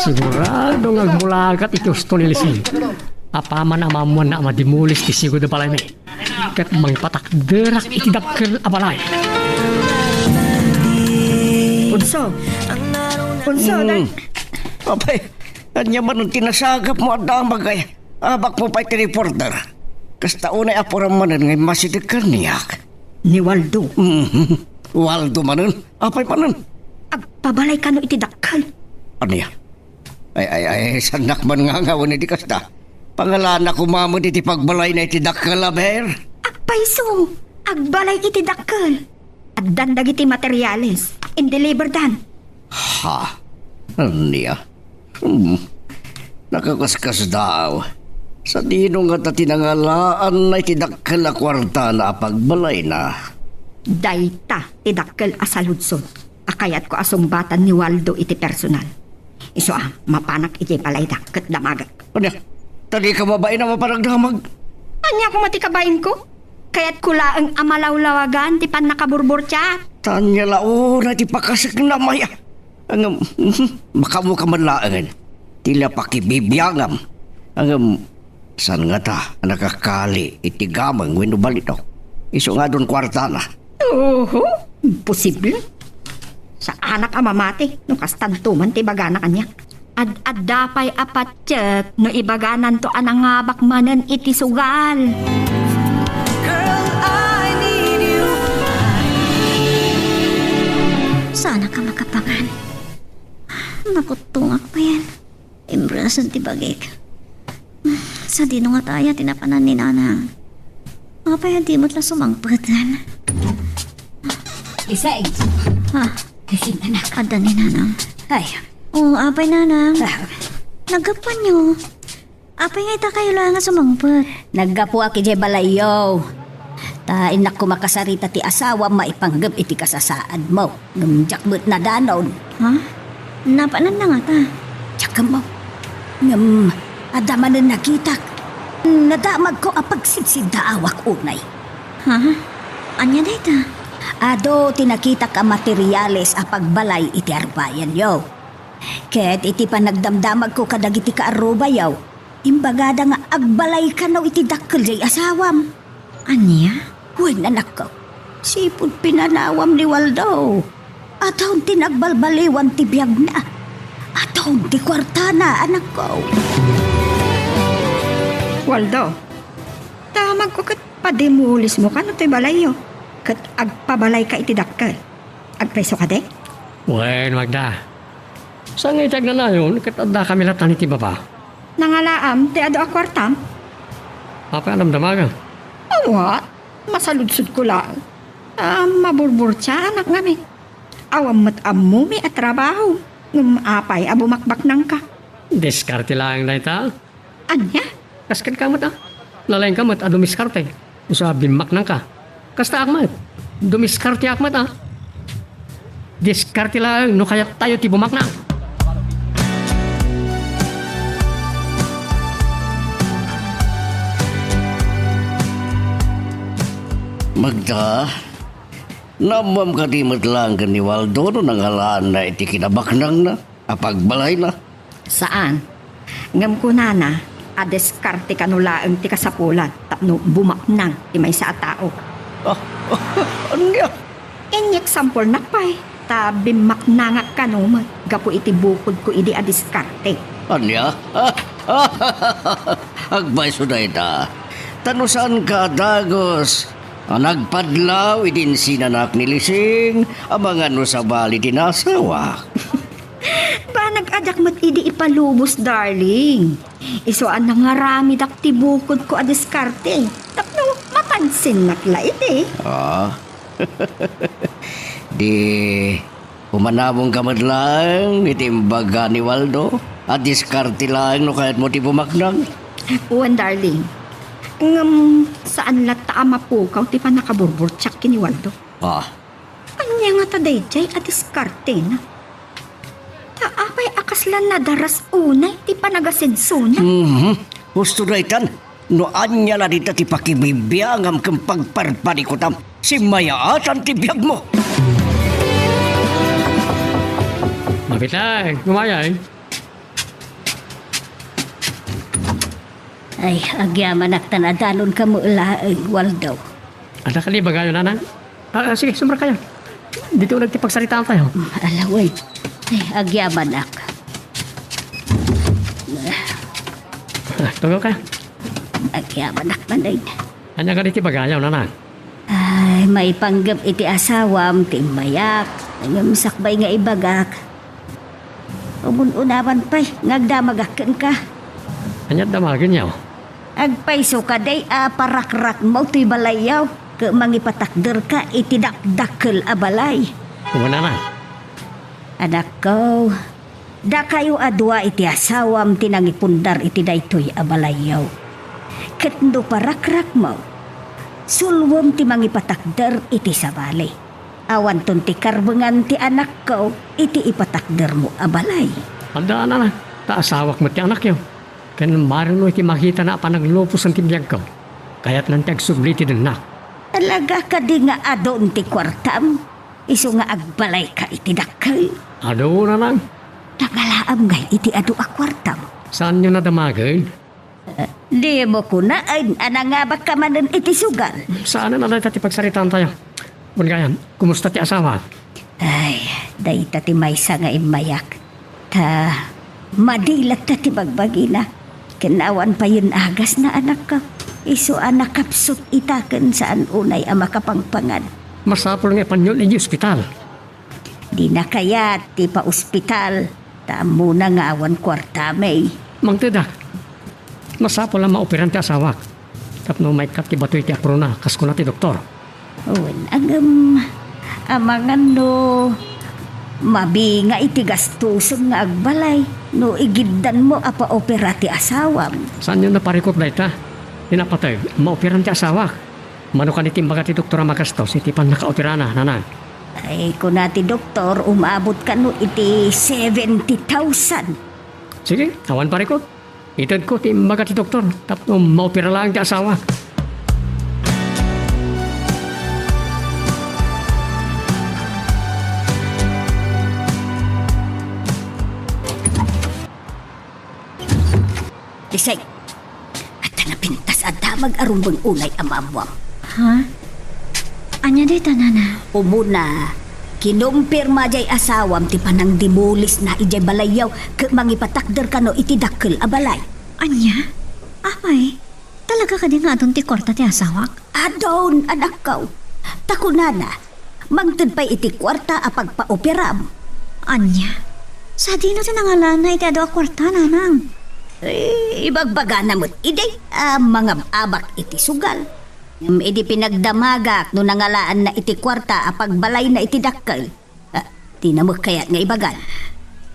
Sigurado ngagmulagat iti gusto ni Lising. Apaman amamuan na madimulis ti sigod na balay may. Kat mang patakderak iti dakkel a balay. Punso. Punso, Apay, anya man ang tinasagap mo at damagay. Abak mo pa'y reporter. Kasta unay apuram manan ngay masidekan niyak. Ni Waldo. Waldo manan? Apay manan? Agpabalay ka no iti dakkel. Ano yan? Ay, sanak man nga nga wani di kasta. Pangalan ako mamod iti pagbalay na iti dakkel aber. Agpaiso. Agbalay iti dakkel. At dandag iti materyales. In-deliver dan. Ha? Ano yan? Nakakaskas daw. Sa dino nga tinangalaan na itidakkel a kwarta na pagbalay na. Dayta idakkel asaludsod. Akayat ko asumbatan ni Waldo iti personal. Iso mapanak iti palay dakket damagat. Ano? Tali ka babae na maparagdamag? Anya ko matikabayin ko? Kaya't kula ang amalawlawagan ti pan nakaburbor siya. Tanya lao na ti pakasik na maya. Ang makamu ka manlaangan. Tila pakibibiyangam. Ang san nga ta nakakali itigamang wino balito. Iso nga doon kwarta na. Oo, imposible. Sa anak amamati, no kastantuman ti bagana kanya. Ad-addapay apatsyek no ibaganan to anangabak manen iti sugal. Sana ka makapangan. Nakutungak pa yan. Imbrasan ti bagik. Sa dino nga tayo tinapanan ni Nanang. Mapaya di mo't lang sumangpatan. Isay. Ha? Kasi anak. Ada ni Nanang. Ay, Oo, apay Nanang. ah, Nagapan nyo. Apay nga ita kayo lang nga sumangpat. naggapo aki jay balayaw. Ta inak ko makasarita ti asawa maipanggap iti kasasaad mo. Ngumjakbet na danon. Ha? Napanan na nga ta. Tsaka mo. Adaman na nakitak. Nadamag ko apagsidsid na awak unay. Ha? Anya day ta? Ado tinakita ka materyales a pagbalay iti arbayan yo. Ket iti panagdamdamag ko kadag iti kaaruba yaw. Imbagada nga agbalay ka naw iti dakkel jay asawam. Anya? Uy nanak ko. Sipod pinanawam ni Waldo. Atawon tinagbalbaliwan ti biyag na. Atawon ti kwarta na anak ko. Waldo, tamag ko kat padimulis mo ka no to'y balayo. Kat agpabalay ka iti dakkel. Agpreso ka de? Wen, Magda. Sa ngitag na nayon, katanda kami latan iti baba. Nangalaam, ti ado akwartam? Apa alam damaga? What? Masaludsud ko lang. Maburbur siya, anak ngamin. Awam mat amumi at trabaho. Ngumapay, abumakbak nang ka. Diskarte lang na ita. Anya? Kaskan ka mat ah. Lalaing ka mat, dumiskarte. Usa bimak nang ka. Kasta akmat. Dumiskarte akmat ah. Diskarte lang, no kaya tayo ti bumak na. Magda, namam ka di matlang ka ni Waldo no nangalaan na iti kinabaknang na, apagbalay na. Saan? Ngam ko nana, adeskarte ka nulaang ti kasapulan. Tapno bumaknang ti may sa tao. Anya? Inyek sampol nakpay. Ta bimaknangak ka no, gapo iti bukod ko idi adiskarte. Anya? Agbay so na ita. Tanusan ka, Dagos? Nagpadlaw, idin sinanak ni Lising, ang mga no sa bali tinasawa. Ba nag-adak mat idi ipalubos, darling. Isuan na nga rami dak ti bukod ko adiskarte. Tapno mapansin nakla iti. Di pumanabong kamad lang, itimbaga ni Waldo, at diskarte lang no kahit mo ti bumaknang. Uwan, darling. Saan lata mapukaw ti pa nakaburbur tsak kini Waldo. Anya nga ta dayjay at diskarte na. Taapay akaslan na daras unay ti panagasidso na. Gusto na itan, no anya na dita ti pakibibiyangam kang pagparparikutam, si mayaatan ti biyag mo. Mapitay, gumayay. Ay, agyaman at tanadanon ka mo ulaang, Waldo. Ada kali bagayo nanan? Sige, sumra kayo. Dito nagtipagsalitaan tayo. Alaway. Ay, agyaman ak. Tunggu kayo. Agyaman ak manay. Anya ka diti bagayo nanan? Ay, may panggap iti asawam, timbayak. Ngam sakbay nga ibagak. Umun-unawan pa'y, ngagdamagakan ka. Anya damagin niyo. Agpaiso ka day, parakrak mo to'y balayaw. Ka mangipatakder ka, itidakdakkel a balay. Kumana na. Anak ko, da kayo adwa iti asawam tinangipundar iti daytoy a balayaw. Ketndo parakrak mo, sulwom ti mangipatakder iti sabali. Awan ton ti karbengan ti anak ko, iti ipatakder mo a balay. Anda na na. Taasawak mo ti anak yun. Kan marino iti makita na panaglupos ang tibiyag ko. Kaya't nanti agsubliti din na. Talaga ka di nga adon ti kwartam, iso nga agbalay ka iti dakkel. Ado na lang. Nangalaam nga iti ado a kwartam. Saan nyo na damagin? Di mo kunaan, anangabak ka manan iti sugal. Saan na natin pagsalitaan tayo? Bungayan, kumusta ti asawa? Ay, day ti maysa nga imayak. Ta, madilat ta ti bagbagina. Kinawan pa yun agas na anak ka. Iso anak kapsot itaken saan unay ang makapangpangan. Masapol nga panyo ni ospital. Di na kaya ti pa ospital. Tamo na nga awan kwarta, may. Mang Tedak, masapo lang maoperan ti asawak. Tapno may kat ti batoy ti aprona, kasko na ti doktor. Owen, amangan no, mabi nga iti gastusan nga agbalay, no igiddan mo apa opera ti asawam. Saan yun naparikot na ita? Tinapatay, maoperan ti asawak. Mano ka ni timbaga ti doktora magastos, iti pan nakaoperana, nanang. Ay, kung nati doktor, umabot ka no iti 70,000. Sige, awan parikot. Itad ko timbaga ti doktor, tapno maopera lang ti asawa. Isay, at napintas at damag arumbang unay amamwam. Ha? Anya day tanana? Umuna, kinumpirma jay asawam ti panang dimulis na ijay balayaw ke mangipatakder ka no iti dakkel a balay. Anya? Amay, talaga ka di nga doon ti kwarta ti asawak? Adon, anak kaw. Takunana, mangtid pa'y iti kwarta a pagpa-operam. Anya? Sa di na tinangalan na iti ado a kwarta, nanang. Ibagbaga na mo't iday, mga abak iti sugal. Idi pinagdamagak no nangalaan na iti kwarta a pagbalay na iti dakkel. Di na mo kayat nga ibagan.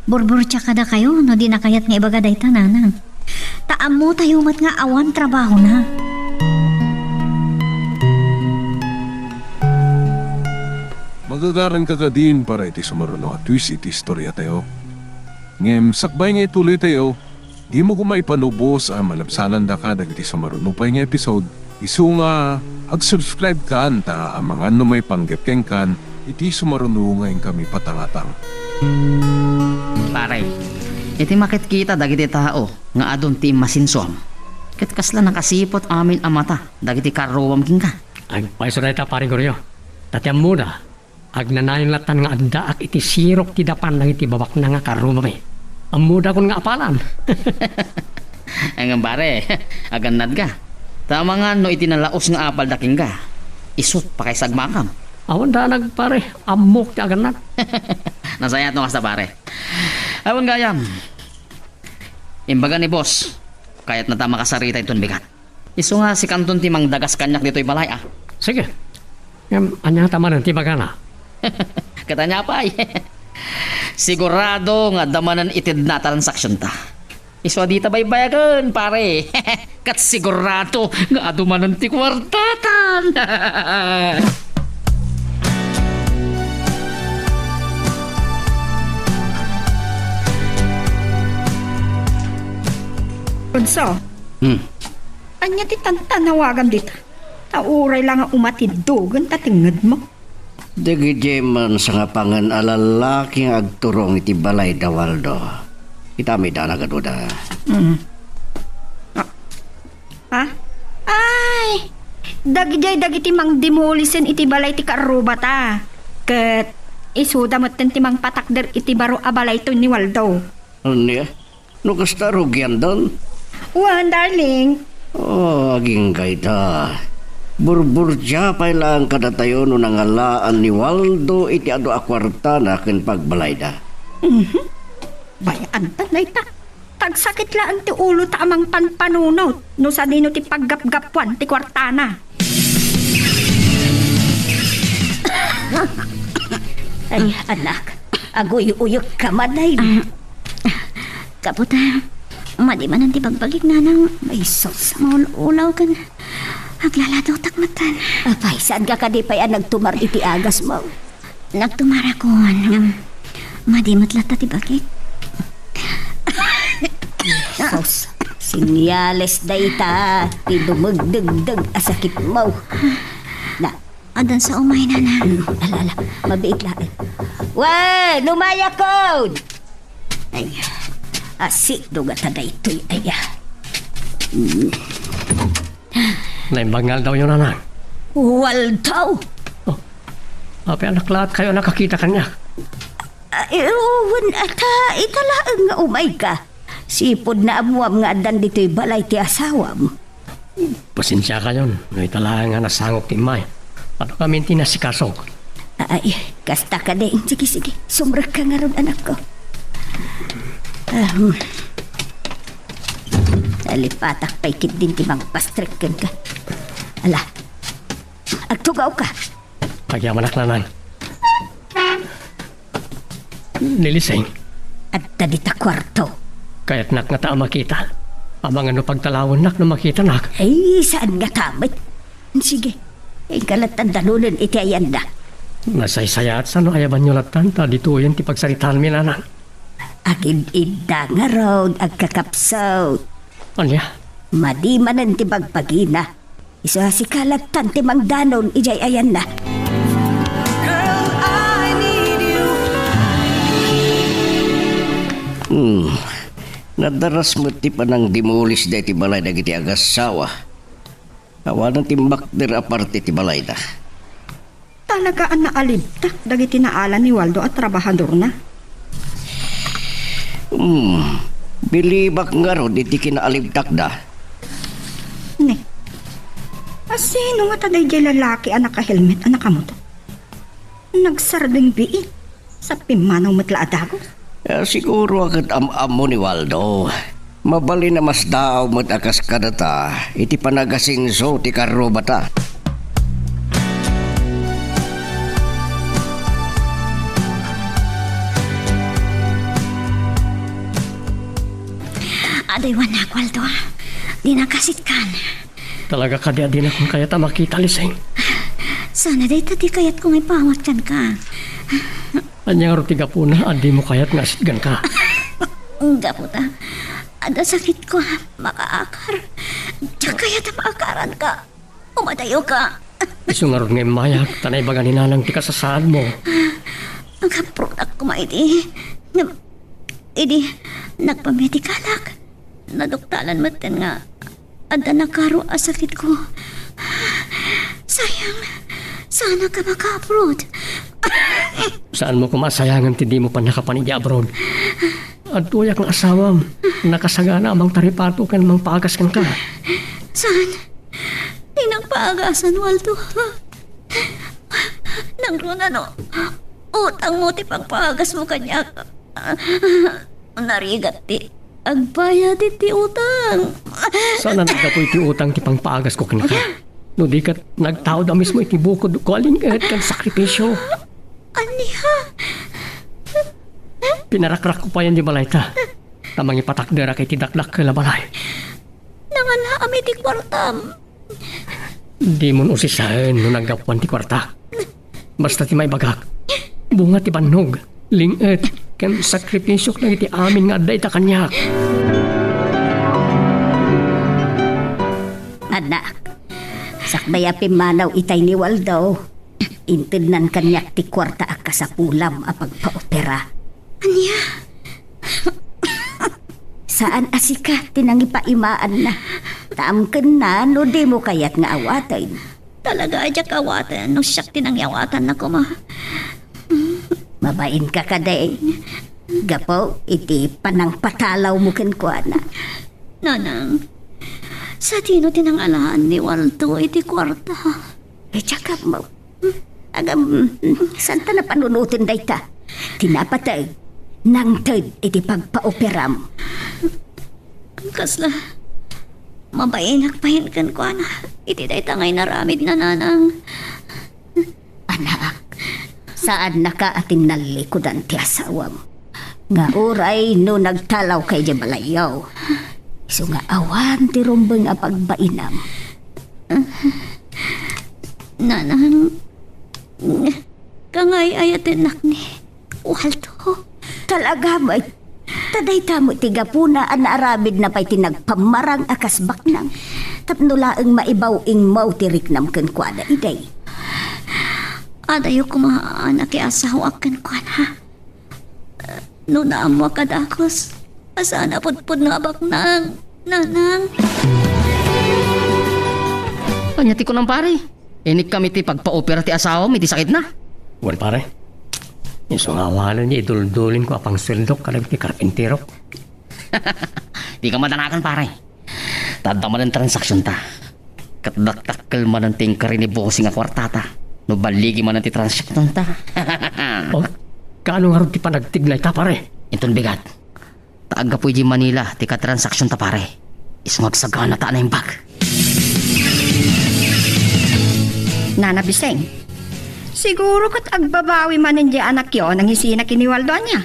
Burbur tsaka da kayo, no di na kayat nga ibaga day tananang. Taam mo tayo mat nga awan trabaho na. Magagaran ka ka din para iti sumaruno at twist iti istorya tayo. Ngem, sakbay nga ituloy tayo, di mo kumay panubos ang malabsanan da ka dagiti sumaruno pa nga episode. Isu nga, ag-subscribe ka ta ang mga may panggepkeng kan, iti sumaruno ngayon kami patangatang. Paray, iti makit kita dagiti tao nga adon ti masinsom. Ket kasla nakasipot amin ang mata dagiti karuwam king ka. Ay, paiso na ita paring koryo. Tatyam muna, agnanayon latan nga anda ak iti sirok ti dapan lang iti babak na nga karumami. Ang muda kon nga apalan. Ang pare, aganad ka. Tama nga no itinalaos nga apal daking ka. Isut pa kay sagmakam. Awan da nagpare, amok ti aganat. Nasayat no kasta pare. Awan gayam. Imbaga ni boss, kayat na tama kasarita iton bigat. Iso nga si kanton ti mang dagas kanyak dito'y balay ah. Sige, anya tama ng tibagana. Katanya pa sigurado nga damanan itid na transaksyon ta. Iso dita baybayagan pare. Kat sigurado nga adumanan ti kwartatan. Kunso, anya ti tantanawagan dita. Tauray lang ang umatiddogan tatingad mo. Dagiti man sa nga pangan alalaki nga agturong iti balay da Waldo. Itami da nagaduda. Ha? Ay! Dagiti mang dimulisen iti balay ti karubata. Ket isuda mo ti mang patakder iti baro a balay to ni Waldo. Ano no kasta rugyan doon? Wan, darling. Oh, aging kayta. Burburja pa lang kada tayo no nangalaan ni Waldo iti ado akwarta na ken pagbalay da. Bayaan na ita. Tagsakit lang ti ulo ta amang panpanunot no sa dino ti paggapgapwan ti kwartana. Ay, anak, agoy-uyok ka maday. Kaputa, madiman ang tibagbalik na nang may sos sa maulaw ka na. Aglaladotak matan. Apay, saan ka kadipay ang nagtumar iti agas mo? Nagtumara ko ng madimot lata tibagit. Sos, sinyales da ita, idumagdagdag asakit mo. Na, Adan sa umay na na. alala, mabiit lang. Weh, lumaya code! Ay, asik do gata da ito'y aya. Naimbangal daw yun anak. Waldo! Api anak lahat kayo nakakita kanya. Ewan ata, italaang nga umay ka. Sipod na amuam nga adan dito'y balay ti asawam. Pasensya ka yun. May talaga nga nasangok ti May. Ano kami tinasikasok? Ay, kasta ka din. Sige, sumrag ka nga ron anak ko. Nalipatak pa'y kit din timang pastrikken ka. Ala, agtugaw ka. Pagyamanak nanan. Nilising, At dita kwarto. kaya't nak nga taa makita. Amang ano pagtalawon nak na makita nak. Ay, saan nga tamit? Sige, ay kalatan dalunan iti ayan na. Nasaysaya at sano ayaban nyo latan ta dito yan ti pagsaritaan mi nanan. Akin ida nga raw agkakapsaw. Anya, Madi manan ti bagpagina. Isa si kalatan ti mangdanon ijay ayan na. Nadaras mo ti panang dimulis da ti balay na giti agasawa. Awan ang timbak der aparte ti balay na. Talaga ang naalibtak dagiti naalan ni Waldo at trabahador na. Bilibak nga ro iti kinaalibtak da. Ne. Sino nga taday jay lalaki anak ka helmet anak ka moto? Nagsarding biit sa pimanaw matlaadagos. Siguro agad am-amo ni Waldo. Mabali na mas daw matakas kadata. Iti panagasinso ti karobata. Aday wanak, Waldo. Di nakasit kan. talaga kadya din akong kaya ta makita lising. Sana day tati kayat kung ipawat kan ka. Anyang rutiga po na, adi mo kaya't ngasitgan ka. Nga po ta. Ada sakit ko, makaakar. Diyan kaya ta maakaran ka. Umadayo ka. Iso nga ron ngayon mayak, tanay baga ni nanang ti kasasaan mo. Ang kaprodak ko maiti. Idi, nagpamedikalak. Naduktalan matin nga. Ada nakaro asakit ko. Sayang, sana ka maka-abroad. Saan mo kumasayangan hindi mo pa nakapanigya abroad? At tuyak ng asawam, nakasagana amang taripato kan mang paagas kan ka. Saan? Tinang paagasan, Waldo. Nang runano, utang mo ti pang paagas mo kanya. Narigat ti. Agbayad ti utang. Sana nagdapo iti utang ti pang paagas ko kan ka. No di kat nagtao da mismo iti bukod ko alingat kan sakripisyo. Aniha? Pinarakrak ko pa yan di balay ta. Tamang ipatakdera kay tidakdak ka balay. Nangala ami ti kwartam. Di mo usisahan no naggapuan ti kwarta. Basta ti may bagak. Bunga ti panog. Lingat. Kan sakripisyo na iti amin nga aday ta kanyak. Anak, sakbaya pimanaw itay ni Waldo. Intidnan kanyak ti kwarta ak kasapulam a pagpaopera. Anya? Saan asika tinangipaimaan na. Taamken na no di mo kayat nga awatan. Talaga adya kawatan. No siyak tinangyawatan na ko ma. Mabain ka kaday. Gapo, iti panang patalaw mo kenkwana. Nanang, sa tino tinangalaan ni Waldo iti kwarta. Tsaka mo. Agam, santa na panunutin day ta. Tinapatay. Nang ted iti pagpaoperam. Kasla, mabainak pahin kan ko na. Iti day tangay naramid na nanang. Anak, saan nakaatim na likodan ti asawam? Nga oray no nagtalaw kay Jabalayaw. So nga awan ti rumbeng a pagbainam. Nanang, kangay ayatin nak ni Waldo. Talaga may taday tamo tiga puna an aramid na pa'y tinagpamarang akas baknang. Tapnulaang maibaw-ing mau tirik nam kenkwana iday. Adayo kumaan na asawa kan ko na. No naamo kadakos. Asana pudpud nga baknang. Nanang. Anyati ko ng pare. Inik kami ti pagpa-opera ti asawa, may ti sakit na. Well pare, isungawanan niya idul-dulin ko apang sweldo kalag ti karpintero. Di ka madanakan pare. Tadda man ang transaksyon ta. Katdaktakkel man ang tingkari ni bossing nga kwartata. No baligi man ang ti transaksyon ta. O, kaano nga ron ti panagtiglay ta pare? Itong bigat. Taaga po di Manila, tika transaksyon ta pare. Isungag sagana ta na yung bag. Nana Biseng, siguro kat agbabawi man hindi anak yon ang hisina kiniwaldo niya.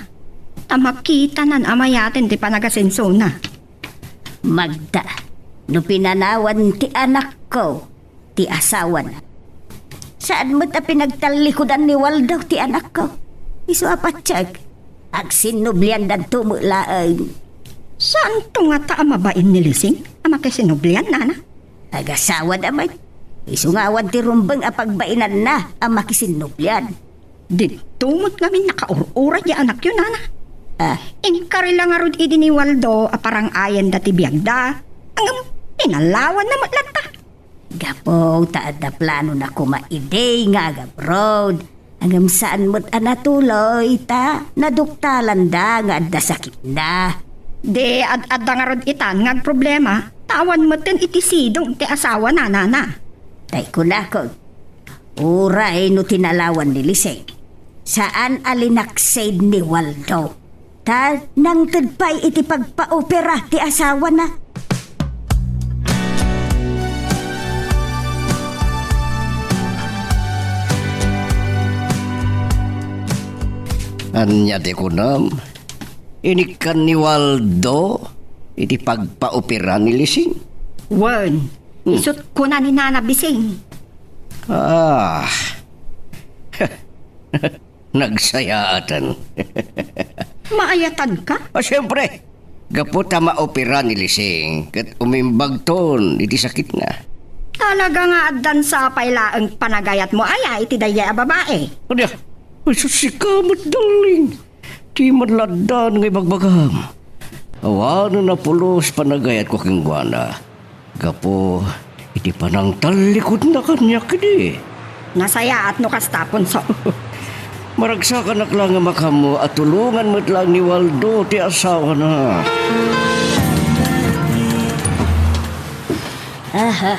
Tamakita nan amayatin ti panagasenso na. Magda, no pinanawan ti anak ko, ti asawa na. Saan mo ta pinagtalikodan ni Waldo ti anak ko? Isu apatsyag, agsinublian dan tumulaang. Saan to nga ta amabain ni Lising? Ama kasinublian, nana? Agasawa naman. Isungawan ti rumbang apagbainan na ang makisinublian. Tumot ngamin nakaurura di anak yun, nana. Ah, Inkari lang nga rod idi ni Waldo aparang ayan dati biyagda. Ang pinalawan na matlata. gapo taad na plano na kumaiday nga abroad. Hanggang saan mo't anatuloy ta, naduktalan da nga adda sakit na. De ad nga rod itan nga problema. Tawan mo tin itisidong ti asawa na, nana. Tay ko na ko. Uray no tinalawan ni Liseng. Saan alinaksaid ni Waldo? Ta nang tudpay iti pagpa-opera ti asawa na. Anya di ko nam. Inikan ni Waldo, iti pagpaopera ni Lising. Wen, isot ko na ni Nana Bising. Ah, nagsayaatan. Maayatan ka? Siyempre, gapo ta maopera ni Lising, kat umimbag ton, iti sakit nga. Talaga nga addan sa pailaang panagayat mo aya iti daya a babae. Ano? Ay, susikamot, darling. Di madladan ngay bagbagam. Awan na pulos panagayat ko king guana. Gapo, iti panang talikod na kanya kini. Nasaya at no kastapon so. Maragsakan lang nga makamo at tulungan mo't lang ni Waldo ti asawa na. Aha,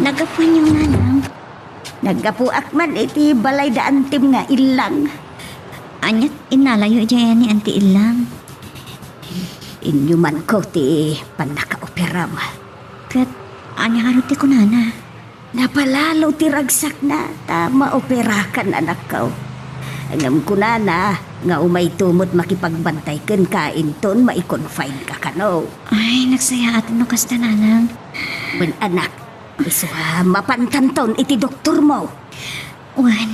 nagapuan yung nanang. Nagapuak man iti balay da antim nga ilang. Anyat inalayo dyan ni Auntie Ilang. Inyuman ko ti panakaopera mo. Kat anya haruti ko, nana. Napalalo ti ragsak na, tama operakan anak ko. Angam ko na nga umay tumot makipagbantay ken kain ton maikonfine ka kano. Ay, nagsaya at no kasta, nanang. Ben anak, isuha mapantanton iti doktor mo. Wan,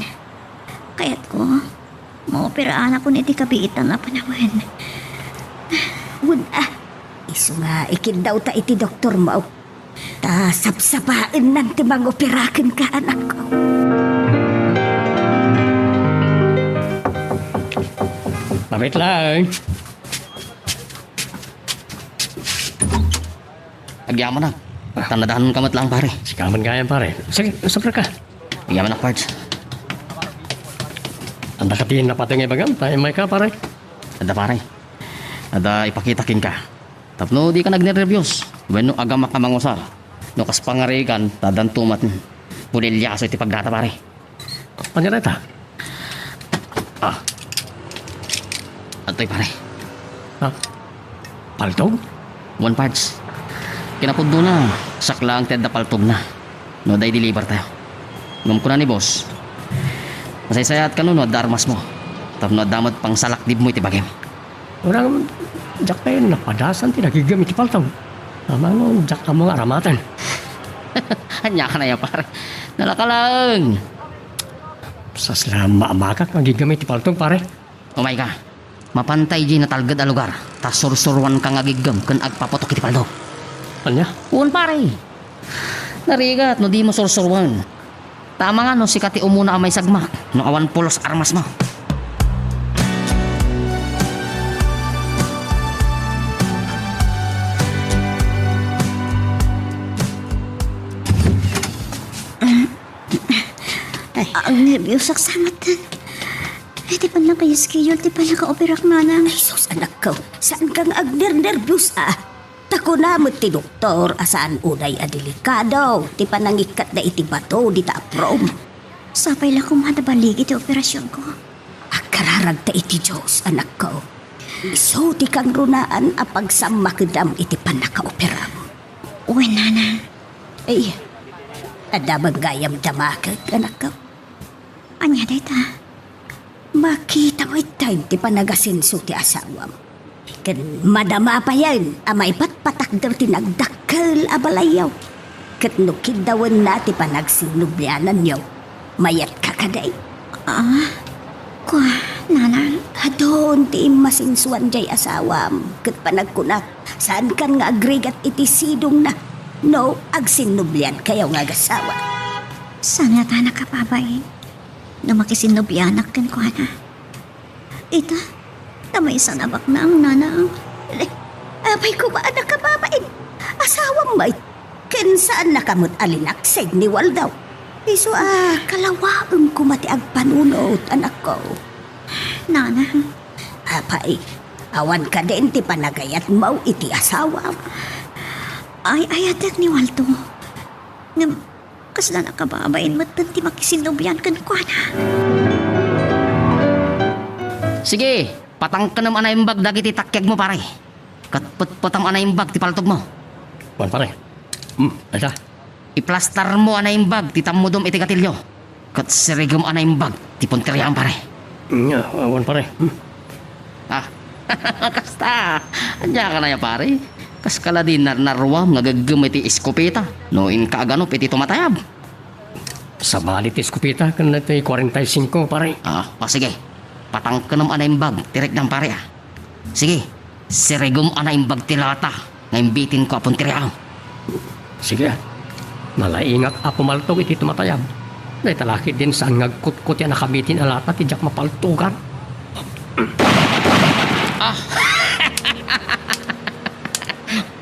kayat ko, maopiraan ako niti kabiitan na panawan. Wun isu nga ikin daw ta iti doktor mo. Ta sapsapain nan ti mangoperaken ka anak ko. Pamit lang. Agyaman na. Tanadahan ka mat lang pare. Sikaman kaya pare. Sige, sabra ka. Agyaman na parts. Anda katiin na patay nga bagam. Tayo may ka pare. Ada pare. Ada ipakita king ka. Tapno di ka nagnervyos. Bueno aga makamangusar. No kas pangarigan tadan tumat. Pulilyaso iti pagdata pare. Panyareta. Ah, Atoy pare. ha? Paltog? One parts. Kinapuddo na. Saklang ted na paltog na. No day deliver tayo. Ngam ko na ni boss. Masaysayat ka no darmas mo. Tapno damot pang salakdib mo iti bagem. Orang jak tayo napadasan tinagigamit ti paltog. Tama no, jak ka mga aramatan. Hanya ka na yan pare. Nalakalang. Sa slama amakak nagigamit ti paltog pare. Umay ka. Mapantay di natalgad a lugar. Tas sursurwan ka nga gigam kan agpapotok iti paldo. Anya? Un pare. Narigat no di mo sursurwan. Tama nga no sikati umuna amay sagmak. No awan pulos armas mo. Ang nervyos saksamatan. Eh, di pa lang kayo schedule, di pa lang ka-operak, nanang. Ay sus anak ko, saan kang agner-nervyos Tako na mo ti doktor asaan unay delikado. Ti panangikat na iti bato di ta aprom. Sapay lang kumadabalig iti operasyon ko. Akararag ta iti Diyos anak ko. Iso ti kang runaan a pagsamakdam iti panakaoperam. Uy, nana. Ay, adamang gayam damakag, anak ko. Anya dayta. Makita mo time ti panagasinso ti asawam. Kan madama pa yan, amay patpatakder ti nagdakkel a balayaw. Kat nukid dawan na ti panagsinubyanan yaw. Mayat kakaday. Kwa, nana. Adon ti masinsuan jay asawam. Kat panagkunak, saan kan nga agregat iti sidong na. No, agsinubyan kayaw nga gasawa. Sana ta nakapabay. Na makisinubyanak kan kwa na. Ita, na may sanabak na ang nana. Abay ko ba nakababain? Asawang may ken saan nakamot alinakseg ni Waldaw. Iso kalawaang kumati ang panunot, anak ko. Nana. Apay, awan ka din ti panagayat mo iti asawa. Ay, ayatek ni Waldo. Ngam, kasla nakababayin matan ti makisinubyan kan kwa na. Sige, patang ka naman na yung bag dagiti takyag mo pare. Katput-putam na yung bag ti paltog mo. Wan pare. Ata. Iplastar mo na yung bag ti tamudom iti katilyo. Kat sirigom na yung bag ti punteriyan pare. Wan pare. Ah, kasta. Anya ka na ya pare. Kas kala din narwam nga gagam iti iskopeta. No in kaaganop iti tumatayab. Sa balit iskupita kan nato 45 pare. Sige. Patang ka naman na yung bag. Tirek ng pare ah. Sige. Sirigom na yung bag ti lata. Ngayon bitin ko punteriyan. Sige. Malaingat ako maltog iti tumatayab. Dahil talaki din saan ngagkut-kut yan nakamitin alata ti jak mapaltugan.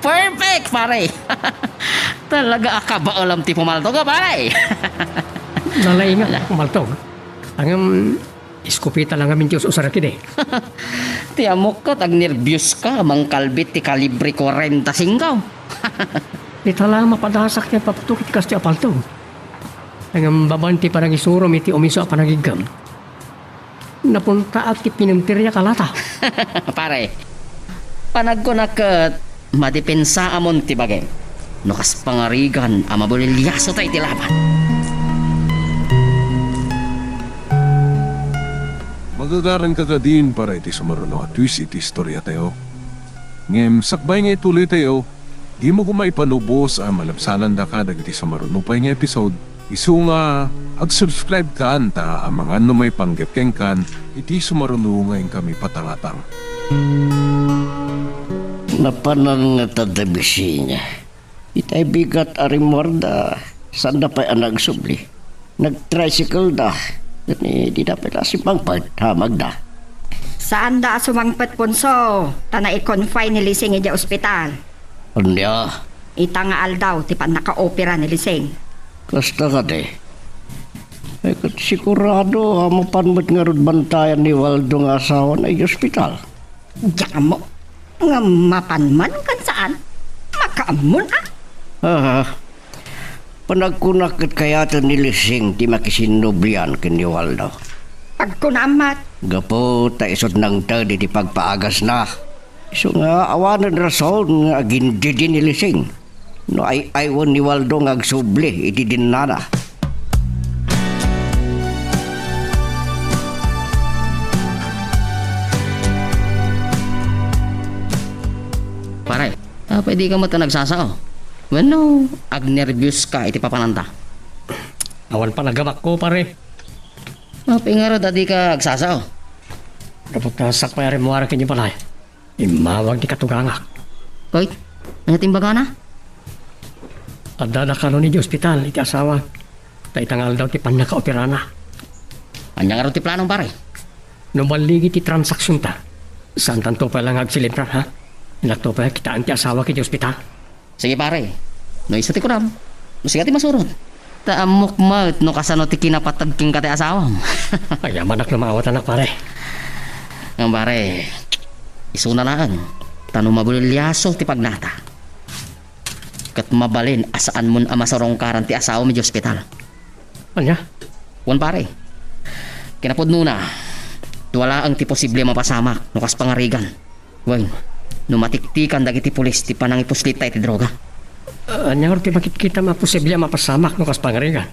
Perfect pare. Talaga akaba alam ti pumaltog ka pare. Malaingat ako maltog. Ang iskupita lang amin Diyos usarakid eh. Ti amok ka tag nervyos ka mang kalbit ti kalibre 45. Di tala mapadasak niya paputok iti kasti apaltog. Ang babanti parang isurom iti umiso panagigam. Napunta at ti pinuntirya kalata. Pare, panag ko nakat madipensa amon ti bagay. Nukas pangarigan ang mabulilyaso tayo ti laban. Magagaran ka din para iti sumaruno at twist iti istorya tayo. Ngem sakbay nga ituloy tayo, di mo kumaipanubos ang malabsanan da ka dagiti sumaruno pa nga episode. Isu nga ag-subscribe ka anta ang mga may panggapkeng kan iti sumaruno ngayon kami patangatang. Napanan nga tadabisi niya. Itay bigat arimorda. Saan na pa'y nagsubli? Nag-tricycle da. Di dapat asipang paghamag da. Saan da sumangpet punso? Tana i-confine ni Lising ija ospital. Anya, Ita nga aldaw, ti pan naka-opera ni Lising. kasta ka de. Ay kat sigurado hamapan mo't nga rod bantayan ni Waldo nga asawa na ospital. Diyan mo. Nga mapanman kan saan? Makaamon Panagkunakit kaya ito ni Lising ti makisinublian ken ni Waldo. Pagkunamat. Gapo ta isot nang tadi di pagpaagas na. So nga awanan rason nga agindi din ni Lising. No ay aywan ni Waldo nga agsubli iti din nana. Pare, pwede ka mata nagsasao. Bueno, ag-nervyos ka iti papananta. Awan pa nagabak ko pare. Pingaro dati ka agsasao. Kapag nasak pa yari mo arakin niyo pala. Imawag di katugangak. Koy, nangatimbaga na? Adada ka ni di ospital iti asawa. Taitangal daw ti pan naka-opera na. Anya nga ro ti planong pare. Numaligi ti transaksyon ta. Saan tanto pa lang agsilipra ha? Inakto pa kitaan ti asawa kiti ospital. Sige pare, no isa ti kuram. No sige ti masurot. Taamok maut no kasano ti kinapatagking ka ti asawam. Ay, manak na maawat anak pare. Ang pare, isuna laan. Tanong mabulilyaso ti pagnata. Kat mabalin asaan mon amasarong karan ti asawa mi di ospital. Anya? Wan pare, kinapod nuna. Wala ang ti posible mapasamak no kas pangarigan. Wan, numatiktikan dagiti pulis ti panang ipuslita iti droga. Anya ti bakit kita maposible mapasamak no kas pangaringan.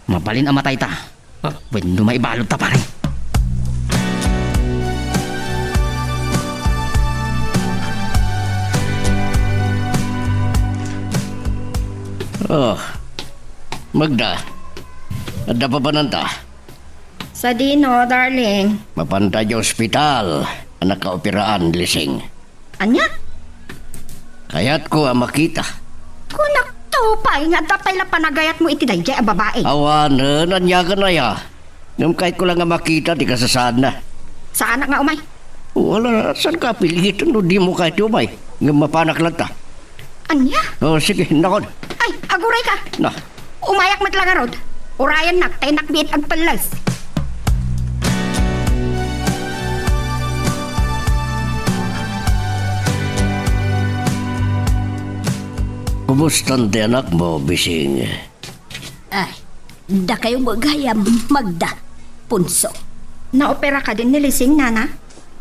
Mabalin ang matay ta. Wan, maibalod ta pare. Oh, Magda. Ada pa ba nanta? Sa dino, darling. Mapantay sa ospital. Anak kaopiraan, lising. Anya? Kaya't ko ang makita. Kunak to pa, nga tapay la panagayat mo iti dayjay a babae. Awanan, nanyagan na ya. Nung kahit ko lang nga makita, di kasasaan na. Saan nga umay? Wala, saan ka pilit? No, di mo kahit umay. Nga mapanak lang ta. Anya? Oh, sige, nakon. Ay, aguray ka. Na, Umayak matlangarod. Urayan nak, tay nakbit ag palas. kumusta ang anak mo, Bising? Ay, da kayo magayam, Magda. Punso. Naopera ka din ni Lising, nana?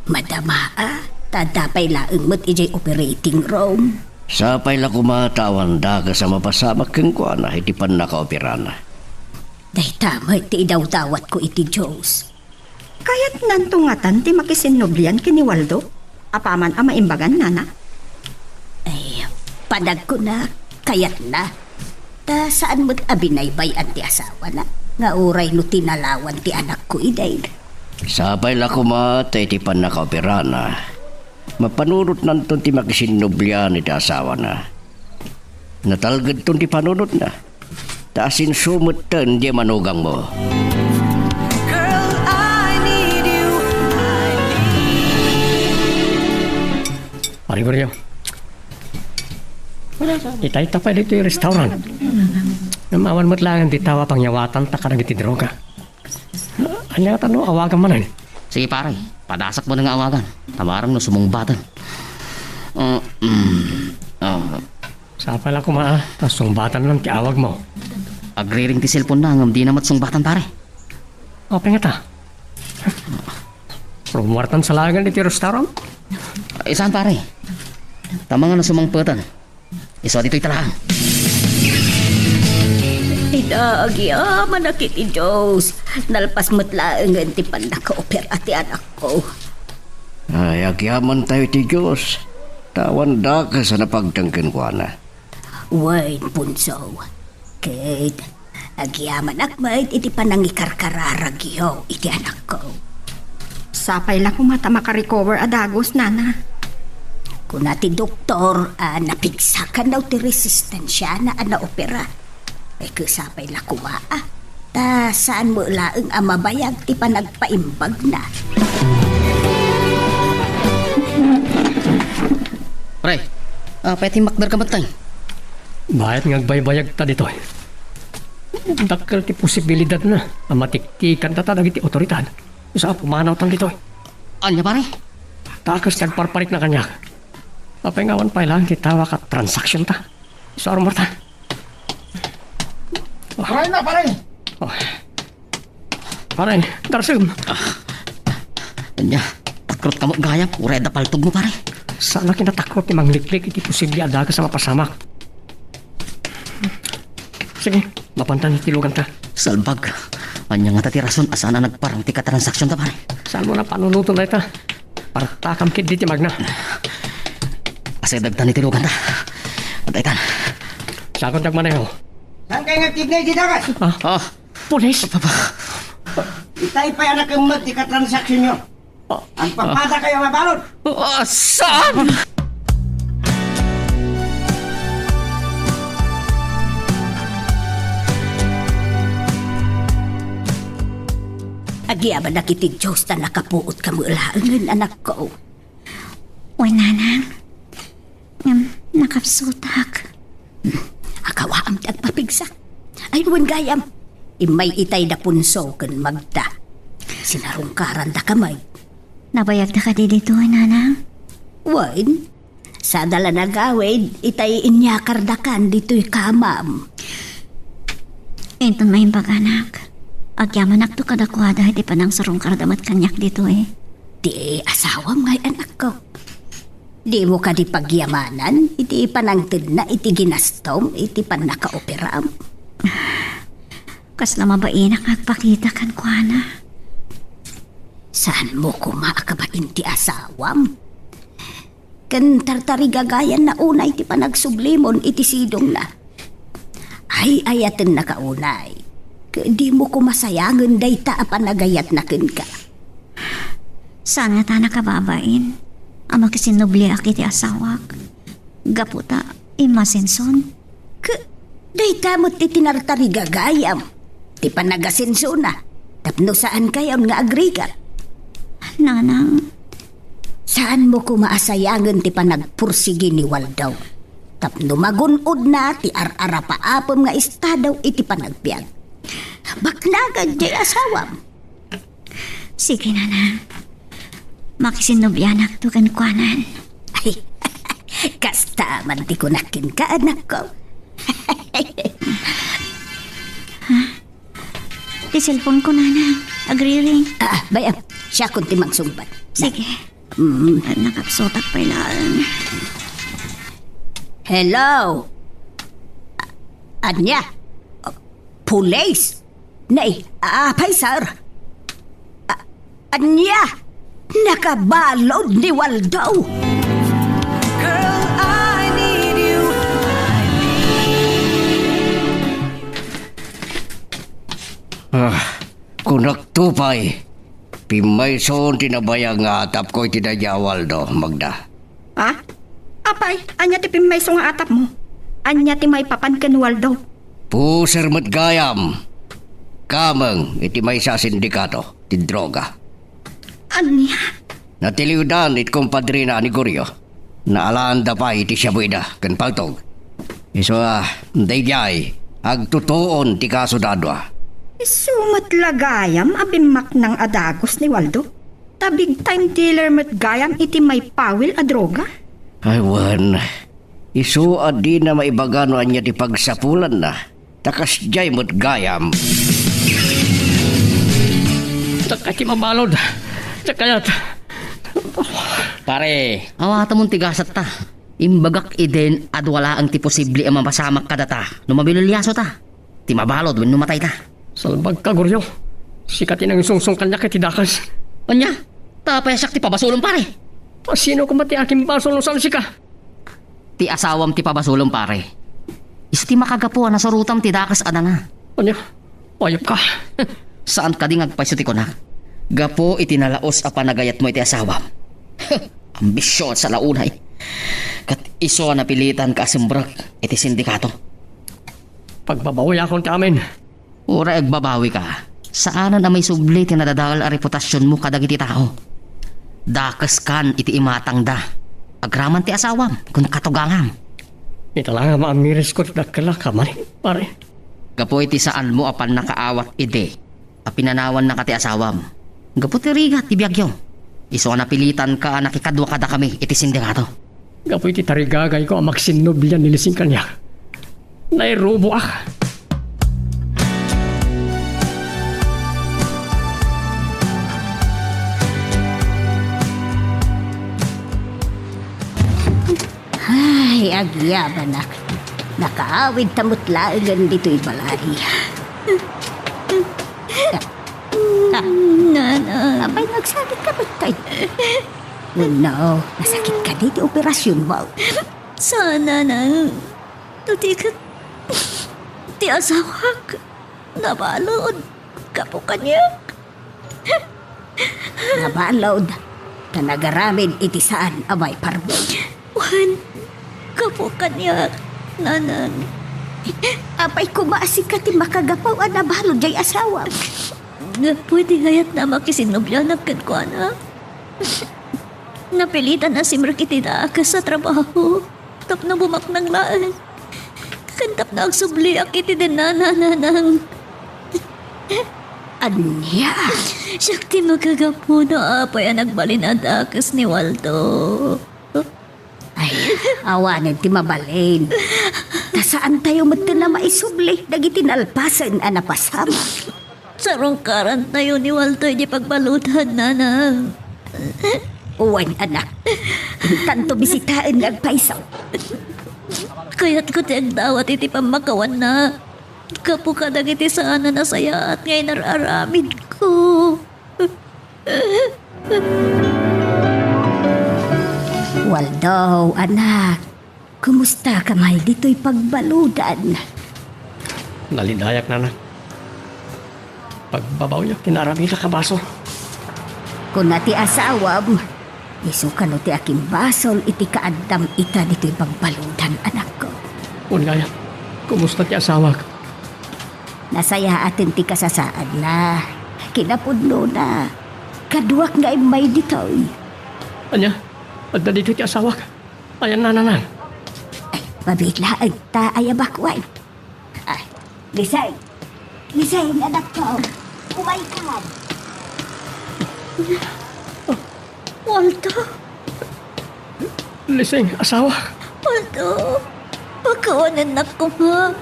Madama, tadapay laeng mo't ijay operating room. Sapay la kumatawan da ka sa mapasamak keng kwa na iti pan nakaopirana. Day tama iti idaw-dawat ko iti Diyos. Kaya't nantungatan ti makisinoblian kini Waldo. Apaman ang maimbagan, nana? Ay, padag ko na, kayat na. Ta saan mo't abinaybay ang ti asawa na. Nga uray no tinalawan ti anak ko iday. Sapay la kumata iti pan nakaopirana. Mapanunot nanton ti makisinoblian iti asawa na. Natalgad ton ti panunot na. Taasin sumot ten di manugang mo. Pari Mario. Itay tapay dito yung restaurant. Namawan mo't lang ang ditawa pangyawatan takarang iti droga. Anya tano awagan man ay. Sige pare, padasak mo na nga awagan. Tamarang no sumungbatan. Sa pala kumaa, tas sungbatan lang ti awag mo. Agriring ti cellphone na ngam di na matsungbatan pare. O, nga ta. Rumuartan sa lagan iti restaurant. Saan pare? Tama nga na sumangpatan. Iso dito'y talaang. Idagyaman na kiti Diyos. Nalpas mo't laeng ti pan naka-opera ti anak ko. Ay, agyaman tayo ti Diyos. Tawan da ka sa napagtangkin kwa na. Wait, punso. Kate, agyaman akmait iti panangikarkararagyo iti anak ko. Sapay lang kumata makarecover adagos, nana. Kung nati doktor, napigsakan daw ti resistensya na opera. Ay kusapay la kumaa. Ta saan mo laeng amabayag ti panagpaimbag na. Pre, pwede makbar ka matay. Bayat ngagbaybayag ta dito. Dakkel ti posibilidad na matiktikan ta dagiti otoridad. Sa pumanaw tan dito. Anya pare? Takas nagparparik na kanya. Papengawan pa lang kitawa ka transaction ta. Sa armor ta. Pare na, pare! Oh. Pare, darsum. Anya, takrot ka mo gaya. Ureda paltog mo pare. Sana kinatakrot ni mangliklik iti posible adaga sa mapasamak. Sige, mapantan tilugan ta. Salbag. Anya nga tati rason asana nagparang ti ka-transaksyon ta pare. Saan mo na panunuto na ita? Para takam kid di ti magna. Asidagtan ni tilugan ta. Atay tan. Sakot nagmanayo. Saan kayo nagtignay di dagas? Ah, Pulis! Itay pa yan ang magtika-transaksyon nyo. Ang papada kayo mabalot. saan? Agyaman na kiti Diyos na nakapuot ka mo laeng anak ko. Uy, nanang. Nakapsutak. Akawaam tagpapigsak. Ay, buwan gayam. Imay itay na punso kan Magda. Sinarungkaran da kamay. Nabayag na ka dito, nanang. Wan, sa dala na gawid, itay inyakar da kan dito'y kamam. Inton mahimbag, anak. Agyaman akto kadakwada, iti panang sarong kardamat kanyak dito eh. Di asawam ngay anak ko. Di mo ka di pagyamanan, iti panangtid na iti ginastom, iti pan nakaoperam. Kas na mabain ang agpakita kan kuana. Saan mo kumakabain ti asawam? Kan tartarigagayan na unay ti panagsublimon iti sidong na. Ay ayaten na kaunay. Di mo kumasayangan day ta panagayat na ken ka. Saan nga ta nakababain? Ama kasinubli akiti asawak. Gaputa, imasenson. Day ta mo ti tinartarigagayam. Ti panagasinso na. Tapno saan kayon nga agrigat? Nanang, Saan mo kumaasayangan ti panagpursigi ni Waldaw? Tapno magunod na ti ar-ara paapom nga istadaw iti panagbiag. Baknagan di asawam. sige nanang. Makisinubyanak to kan kuanan. Ay, kasta man ti kunakin ka anak ko. Di cellphone ko nanang. Agri-ring. Bayam, siya kung timang sumbat. Sige. Nakapsotak pa ilaan. Hello? Anya? Police? Nay, apay sir? Anya? Nakabalod ni Waldo. Kunak tupay. Pimay son tinabaya nga atap ko itinayawal do, Magda. Ha? Apay, anya ti pimayso nga atap mo. Anya ti may papan ken Waldo. Puser mat gayam. Kamang iti may sa sindikato, ti droga. Anya? Natiliudan it kumpadrina ni Goryo. Naalanda pa iti siyabuida, kan paltog. Iso dayjay, agtutuon ti kaso dadwa. Sumat lagayam abimak ng adagos ni Waldo. Tabig time dealer mat gayam iti may pawil a droga. Aywan, iso adi na maibagano anya ti pagsapulan na. Takas jay mo't gayam. Tsaka ti mabalod. Tsaka Pare, awata mong tigasat ta. Imbagak iden at wala ang ti posible ang mapasamak kada ta. Numabilulyaso ta. Ti mabalod when numatay ta. salbag ka, Goryo. Sikatin ang sungsong kanya kay tidakas. Anya, tapayasak ti pabasulong pare. Sino kumati aking basol ng salsika? Ti asawam ti pabasulong pare. Isti makagapuan na sarutam ti dakas adana. Anya, wayop ka. Saan ka di ngagpaiso ti kunak? Gapo itinalaos a panagayat mo iti asawam. Ambisyon sa launay. Kat iso na pilitan ka asimbrak iti sindikato. Pagbabawi akong ti amin. Ura agbabawi ka. Saanan na may subli ti nadadagal a reputasyon mo kadag iti tao. Dakas kan iti imatang da. Agraman ti asawam kung katugangam. Itala nga maamiris ko dakala ka man, pare. Gapo iti saan mo apan nakaawat ide. Apinanawan na ka ti asawam. Gapo ti rigat ti biyagyo. Iso na pilitan ka nakikadwa kada kami iti sindikato. Gapoy ti tarigagay ko ang magsinubyan nilising kanya. Nairubo ah. Ay, agyaban nak. Nakaawid tamot laagan dito'y balay. Nanang. Abay, nagsakit ka ba tayo? No, nasakit ka dito operasyon mo. Sana nang. Tuti ka. Ti asawak. Nabalod. Kapo kanya. Nabalod na nagaramin iti saan abay parbo. Juan. Kapo kanya. Nanang. Abay, kumaasik ka ti makagapaw ang nabalod jay asawa. Nga pwede gayat na makisinubyanak kan ko na. Napilitan na si Merkiti na sa trabaho. Tap na bumak ng laan. Kantap na ang subli ang iti din nananang. Anya? Siyakti magagapo na apay ang nagbalinadakas ni Waldo. Ay, awanan ti mabalin. Tasaan tayo mati na maisubli? Dagiti nalpasan ang napasama. Sarong karant na yun ni Waldo di pagbalutan nanang. Uwan, anak. Tanto bisitaan nga agpaisaw. Kaya't ko tiyang dawat iti pamakawan na. Kapu ka dagiti sana na saya at ngayon nararamid ko. Waldo, anak. Kumusta ka may dito'y pagbaludan? Nalidayak na. Pagbabaw niya, kinarami ka kabaso. Kung nati asawam, iso ka no ti aking basol iti kaadam ita dito'y pagbaludan, anak ko. Ungaya, kumusta ti asawa ka? Nasaya atin ti kasasaan na. Kinapudlo na. Kaduak nga may dito'y. Anya, at na dito ti asawa ka. Ayan na. Ay, mabiglaan ta ay abakway. Ay, Lisay. Lisay, anak ko. Umay ka. Waldo, Lising, asawa. Waldo, pagkawanan na ko ma.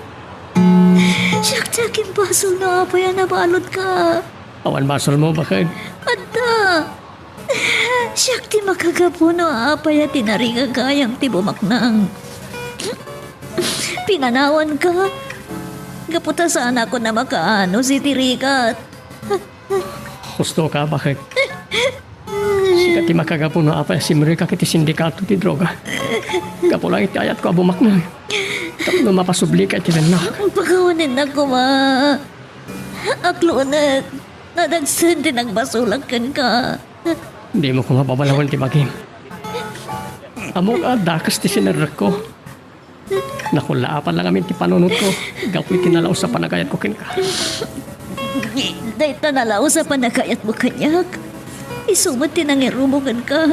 Siyak-siyakin baso na pa yan nabalot ka. Awan basol mo, bakit? Anda, siyak ti makagapo na apay at tinariga kayang ti bumaknang. Pinanawan ka. Gaputa sana ako na makaano si Tirikat. Gusto ka, bakit? Sikat ti makagapo na apay si Murika kiti sindikato ti droga. Gapo lang iti ayat ko abumak na. Tapos mapasubli ka iti nanak. Pagkawanin na ko ma. Aklo na. Nadagsan din ang basulakan ka. Hindi mo ko mapabalawan ti Bagim. Amok dakas ti sinerak ko. Nakulaapan lang amin ti panunot ko. Gapoy tinalaw sa panagayat ko kin ka. Day tanalaw sa panagayat mo kanyak. Isumat tinangirumugan ka.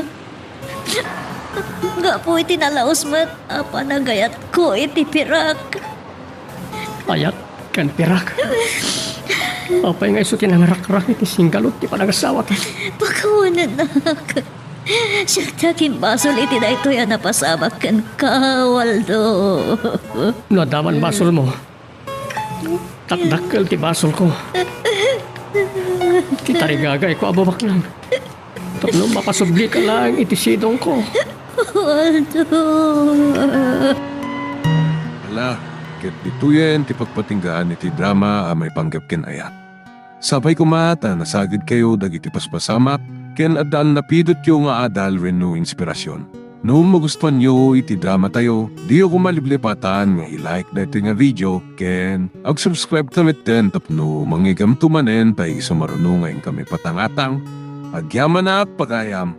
Nga po itinalaos mat panagayat ko iti pirak. Ayat kan pirak. Apay nga iso tinangarak-rak iti singgalot ti panagasawa ka. Pagkawanan na ka. Siyak-siyakin basol iti na ito yan napasabak kan ka, Waldo. Nadaman basol mo. Takdakkel ti basol ko. Kitarigagay ko abumak lang. Tapos mapasubli ka lang iti sidong ko. Waldo. Ala, ket dituyen ti pagpatinggaan iti drama a may panggap ken ayat. Sabay kumata nasagid kayo dagiti paspasamak ken adal napidot yo nga adal wenno inspirasyon. No magustuhan nyo iti drama tayo, di ko maliblipatan nga i-like na iti nga video ken ag-subscribe tamit din tapno mangigam tumanen tay sumarunong ngayon kami patangatang agyaman na pagayam.